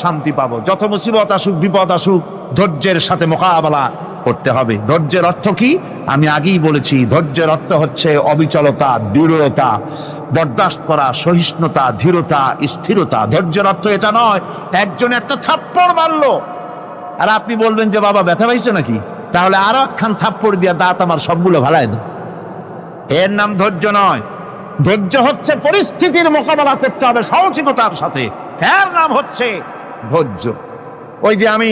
শান্তি পাবো। যত মুসিবত আসুক, বিপদ আসুক, ধৈর্যের সাথে মোকাবেলা করতে হবে। ধৈর্যের অর্থ কি? আমি আগেই বলেছি, ধৈর্যের অর্থ হচ্ছে অবিচলতা, দৃঢ়তা, বরদাস্ত করা, সহিষ্ণুতা, ধীরতা, স্থিরতা। ধৈর্যের অর্থ এটা নয় একজন একটা থাপ্পড় মারলো আর আপনি বলবেন যে বাবা ব্যথা পাইছো নাকি, তাহলে আরো একখান থাপ্পড় দিয়া দাঁত আমার সবগুলো ভালাই দেন। এর নাম ধৈর্য নয়। ধৈর্য হচ্ছে পরিস্থিতির মোকাবেলা করতে হবে সাহসিকতার সাথে, এর নাম হচ্ছে ধৈর্য। ওই যে আমি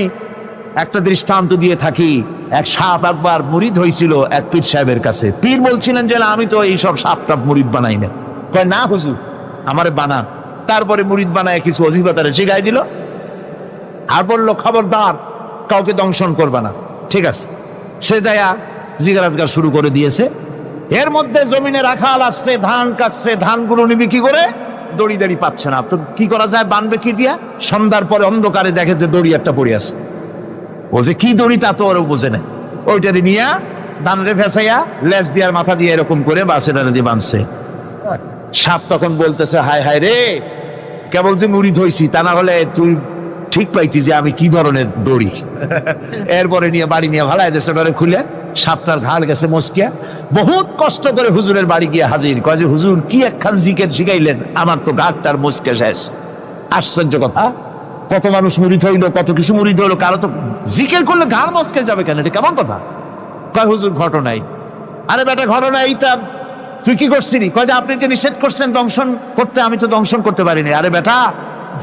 একটা দৃষ্টান্ত দিয়ে থাকি, এক সাপ একবার মুরিদ হয়েছিল এক পীর সাহেবের কাছে। পীর বলছিলেন যে আমি তো এইসব সাপ টাপ মুরিদ বানাই না। কয় না হুজুর, আমারে বানান। তারপরে মুরিদ বানায় কিছু অজিফাতারে শিখাই দিল, আর বললো খবরদার কাউকে দংশন করবে না। ঠিক আছে, সে যায়া জিগারাজগার শুরু করে দিয়েছে। এর মধ্যে জমিনে রাখাল আসছে, ধান কাটছে, ধানগুলো নিবি কি করে, দড়ি দাড়ি পাচ্ছে না, তো কি করা যায়, বানবে কি দিয়া? সন্ধ্যার পরে অন্ধকারে দেখে যে দড়ি একটা পড়ে আছে। ও যে কি দড়ি তা তো ওরা বোঝে না, ওইটারে নিয়ে ধানরে ফেসাইয়া লেজ দিয়ার মাথা দিয়ে এরকম করে বাসেটারে দিয়ে বাঁধছে। সাপ তখন বলতেছে, হায় হায় রে, কেবল যে মুরিদ হইছি, তা না হলে তুই ঠিক পাইছি যে আমি কি ধরনের দড়ি। এরপরে নিয়ে বাড়ি নিয়ে ভালাই দেশে খুলে সাপটার ঘাড় গেছে মস্কিয়া। বহুত কষ্ট করে হুজুরের বাড়ি গিয়ে হাজির, কয় যে হুজুর কি একখান জিকের শিখাইলেন, আমার তো ঘাটটার মস্কে শেষ। আশ্চর্য কথা, কত মানুষ মুরিদ হইলো, কত কিছু মুরিদ হইলো, কারো তো জিকের করলে ঘাড় মস্কে যাবে কেন, এটা কেমন কথা? কয় হুজুর ঘটনাই। আরে বেটা ঘটনা এইটা, তুই কি করছিলি? কয় যে আপনি যে নিষেধ করছেন দংশন করতে, আমি তো দংশন করতে পারিনি। আরে বেটা,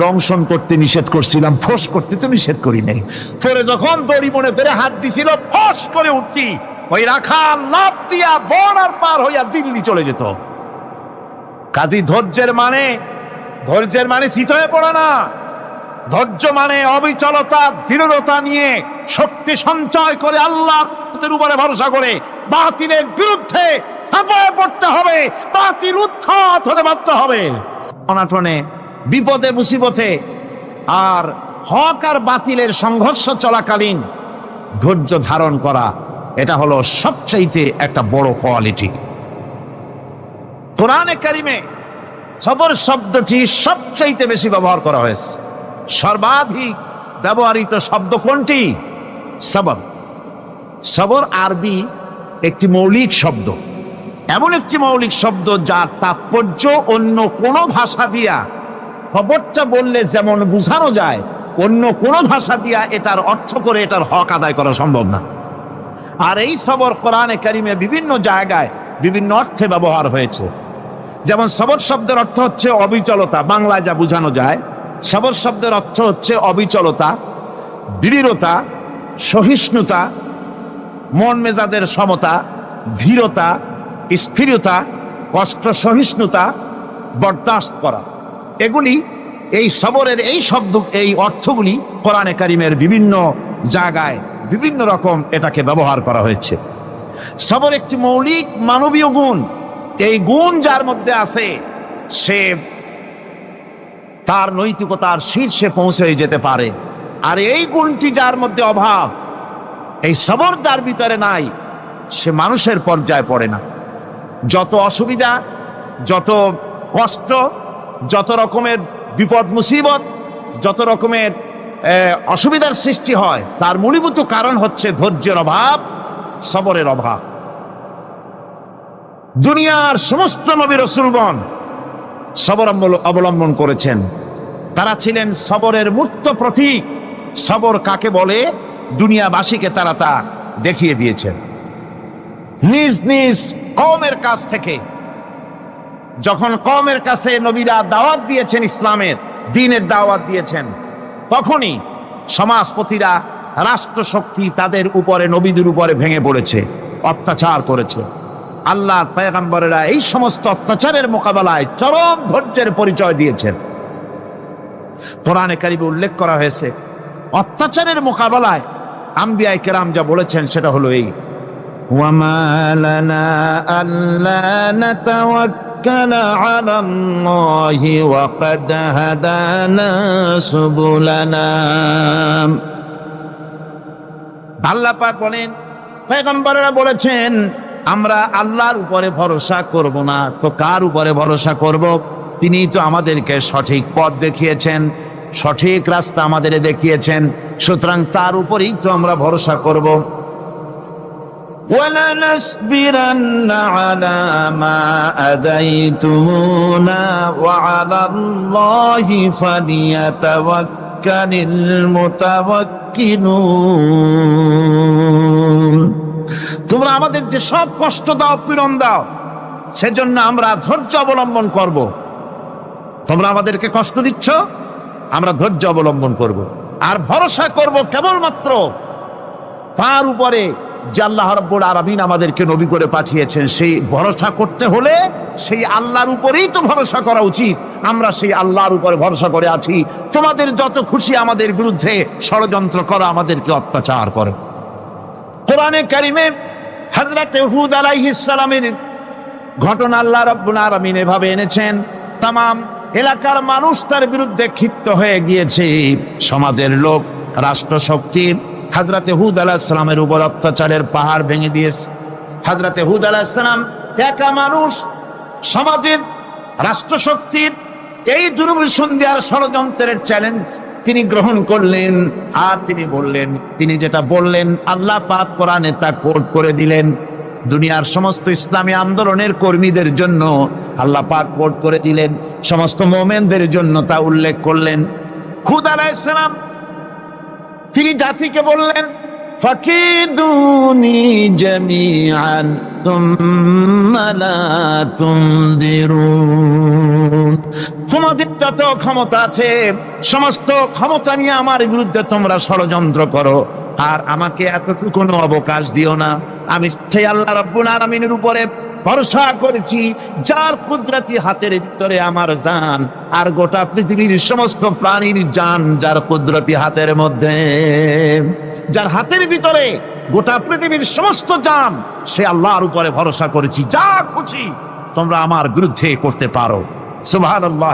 দংশন করতে নিষেধ করছিলাম, ফোঁস করতে তো নিষেধ করি নাই। তোরে যখন দড়ি মনে পেরে হাত দিছিল, ফোঁস করে উঠতি, ওই রাখা লাভ দিয়া বর্ডার পার হইয়া দিল্লি চলে যেত। কাজী ধৈর্যের মানে শীত হয়ে পড়ে না। ধৈর্য মানে অবিচলতা, দৃঢ়তা নিয়ে শক্তি সঞ্চয় করে আল্লাহর উপরে ভরসা করে বাতিলের বিরুদ্ধে ঝাঁপিয়ে পড়তে হবে, বাতিল উৎখাত হতে বাধ্য হবে। অনাটনে, বিপদে মুসিবতে আর হক আর বাতিলের সংঘর্ষ চলাকালীন ধৈর্য ধারণ করা, এটা হলো সবচাইতে একটা বড় কোয়ালিটি। কোরআনে কারিমে সবর শব্দটি সবচাইতে বেশি ব্যবহার করা হয়েছে। সর্বাধিক ব্যবহৃত শব্দ কোনটি? সবর। সবর আরবি একটি মৌলিক শব্দ, এমন একটি মৌলিক শব্দ যার তাৎপর্য অন্য কোনো ভাষা দিয়া খবরটা বললে যেমন বোঝানো যায়, অন্য কোনো ভাষা দিয়া এটার অর্থ করে এটার হক আদায় করা সম্ভব না। আর এই সবর কোরআনে কারিমে বিভিন্ন জায়গায় বিভিন্ন অর্থে ব্যবহার হয়েছে। যেমন সবর শব্দের অর্থ হচ্ছে অবিচলতা, বাংলায় যা বোঝানো যায়। সবর শব্দের অর্থ হচ্ছে অবিচলতা, দৃঢ়তা, সহিষ্ণুতা, মন মেজাজের সমতা, ধীরতা, স্থিরতা, কষ্ট সহিষ্ণুতা, বরদাস্ত করা। এগুলি এই সবরের এই শব্দ, এই অর্থগুলি কোরআনে কারিমের বিভিন্ন জায়গায় বিভিন্ন রকম এটাকে ব্যবহার করা হয়েছে। সবর একটি মৌলিক মানবীয় গুণ। এই গুণ যার মধ্যে আছে সে তার নৈতিকতার শীর্ষে পৌঁছে যেতে পারে। আর এই গুণটি যার মধ্যে অভাব, এই সবর যার ভিতরে নাই, সে মানুষের পর্যায়ে পড়ে না। যত অসুবিধা, যত কষ্ট, যত রকমের বিপদ মুসিবত, যত রকমের অসুবিধার সৃষ্টি হয়, তার মূলীভূত কারণ হচ্ছে ধৈর্যের অভাব, সবরের অভাব। দুনিয়ার সমস্ত নবী রাসূলগণ সবর অবলম্বন করেছেন। তারা ছিলেন সবরের মূর্ত প্রতীক। সবর কাকে বলে দুনিয়াবাসীকে তারা তা দেখিয়ে দিয়েছেন। নিজ নিজ কওমের কাছ থেকে যখন কওমের কাছে নবীরা দাওয়াত দিয়েছেন, ইসলামের দ্বীনের দাওয়াত দিয়েছেন, তখনই সমাজপতিরা, রাষ্ট্রশক্তি তাদের উপরে, নবীদের উপরে ভেঙে পড়েছে, অত্যাচার করেছে। আল্লাহর পয়গম্বরেরা এই সমস্ত অত্যাচারের মোকাবেলায় চরম ধৈর্যের পরিচয় দিয়েছেন। কোরআনে কারিমে উল্লেখ করা হয়েছে অত্যাচারের মোকাবেলায় আম্বিয়া কেরাম যা বলেছেন সেটা হলো এই: ওয়ামা লানা আল্লা নাতাওয়াক্কালা আলাল্লাহি ওয়া ক্বাদ হাদানা সুবুলানা। আল্লাহ পাক বলেন, পয়গম্বরেরা বলেছেন আমরা আল্লাহর উপরে ভরসা করব না, তো কার উপরে ভরসা করব? তিনিই তো আমাদেরকে সঠিক পথ দেখিয়েছেন, সঠিক রাস্তা আমাদের দেখিয়েছেন, সুতরাং তার উপরেই তো আমরা ভরসা করব। وَلَنَصْبِرَنَّ عَلَى مَا آذَيْتُمُونَا وَعَلَى اللَّهِ فَلْيَتَوَكَّلِ الْمُتَوَكِّلُونَ। তোমরা আমাদের যে সব কষ্ট দাও, পীড়ন দাও, সেজন্য আমরা ধৈর্য অবলম্বন করব। তোমরা আমাদেরকে কষ্ট দিচ্ছ, আমরা ধৈর্য অবলম্বন করব আর ভরসা করব কেবলমাত্র তার উপরে যে আল্লাহ রাব্বুল আলামিন আমাদেরকে নবী করে পাঠিয়েছেন। সেই ভরসা করতে হলে সেই আল্লাহর উপরেই তো ভরসা করা উচিত। আমরা সেই আল্লাহর উপরে ভরসা করে আছি। তোমাদের যত খুশি আমাদের বিরুদ্ধে ষড়যন্ত্র করো, আমাদেরকে অত্যাচার করো। কোরআনে কারিমে হযরত হুদ আলাইহিস সালামের ঘটনা আল্লাহ রাব্বুল আলামিন এভাবে এনেছেন, তামাম এলাকার মানুষ তার বিরুদ্ধে ক্ষিপ্ত হয়ে গিয়েছে। সমাজের লোক, রাষ্ট্রশক্তি হযরত হুদ আলাইহিস সালামের উপর অত্যাচারের পাহাড় ভেঙে দিয়েছে। হযরত হুদ আলাইহিস সালাম একা মানুষ, সমাজের রাষ্ট্রশক্তির এই দুর্বিষণ দেওয়ার ষড়যন্ত্রের চ্যালেঞ্জ তিনি গ্রহণ করলেন। আর তিনি বললেন, তিনি যেটা বললেন আল্লাহ পাক কোরআনে তা কোট করে দিলেন। দুনিয়ার সমস্ত ইসলামী আন্দোলনের কর্মীদের জন্য আল্লাহ পাক কোট করে দিলেন, সমস্ত মুমিনদের জন্য তা উল্লেখ করলেন। হুদ আলাইহিস সালাম তিনি জাতিকে বললেন, ফাকিদুনি জামিআন তুম্মা লা তুনদিরুন। তোমাদের যত ক্ষমতা আছে সমস্ত ক্ষমতা নিয়ে আমার বিরুদ্ধে তোমরা ষড়যন্ত্র করো, আর আমাকে এতটুকু অবকাশ দিও না। আমি সেই আল্লাহ রাব্বুল আলামিনের উপরে ভরসা করেছি যার কুদরতি হাতের ভিতরে আমার জান, আর গোটা পৃথিবীর সমস্ত প্রাণীর জান যার কুদরতি হাতের মধ্যে। যার হাতের ভিতরে গোটা পৃথিবীর সমস্ত জান, সে আল্লাহর উপরে ভরসা করেছি। যা খুশি তোমরা আমার বিরুদ্ধে করতে পারো। সুবহানাল্লাহ।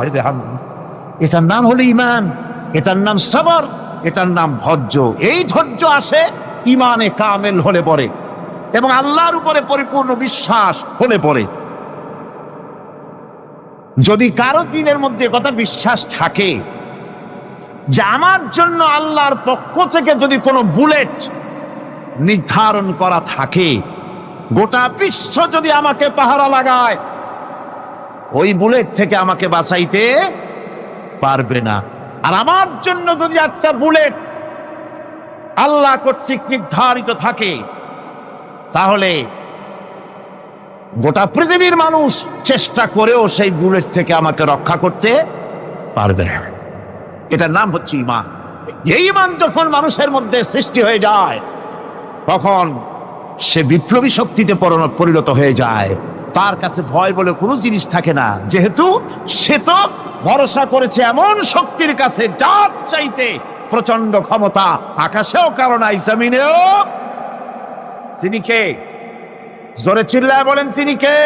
এটার নাম হলো ঈমান, এটার নাম সবর, এটার নাম ধৈর্য। এই ধৈর্য আসে ঈমানে কামেল হলে পরে এবং আল্লাহর উপরে পরিপূর্ণ বিশ্বাস হলে পরে। যদি কারো দিনের মধ্যে কথা বিশ্বাস থাকে যে আমার জন্য আল্লাহর পক্ষ থেকে যদি কোনো বুলেট নির্ধারণ করা থাকে, গোটা বিশ্ব যদি আমাকে পাহারা লাগায়, ওই বুলেট থেকে আমাকে বাঁচাইতে পারবে না। আর আমার জন্য যদি একটা বুলেট আল্লাহ কর্তৃক নির্ধারিত থাকে, তাহলে গোটা পৃথিবীর মানুষ চেষ্টা করেও সেই বুলেট থেকে আমাকে রক্ষা করতে পারবে না। এটার নাম হচ্ছে ঈমান। এই ঈমান যখন মানুষের মধ্যে সৃষ্টি হয়ে যায়, তখন সে বিপ্লবী শক্তিতে পরিণত হয়ে যায়। তার কাছে ভয় বলে কোনো জিনিস থাকে না, যেহেতু সে তো ভরসা করেছে এমন শক্তির কাছে যার চাইতে প্রচন্ড ক্ষমতা আকাশেও কারো নাই, জমিনেও। তিনি কে? জোরে চিল্লায় বলেন, তিনি কে?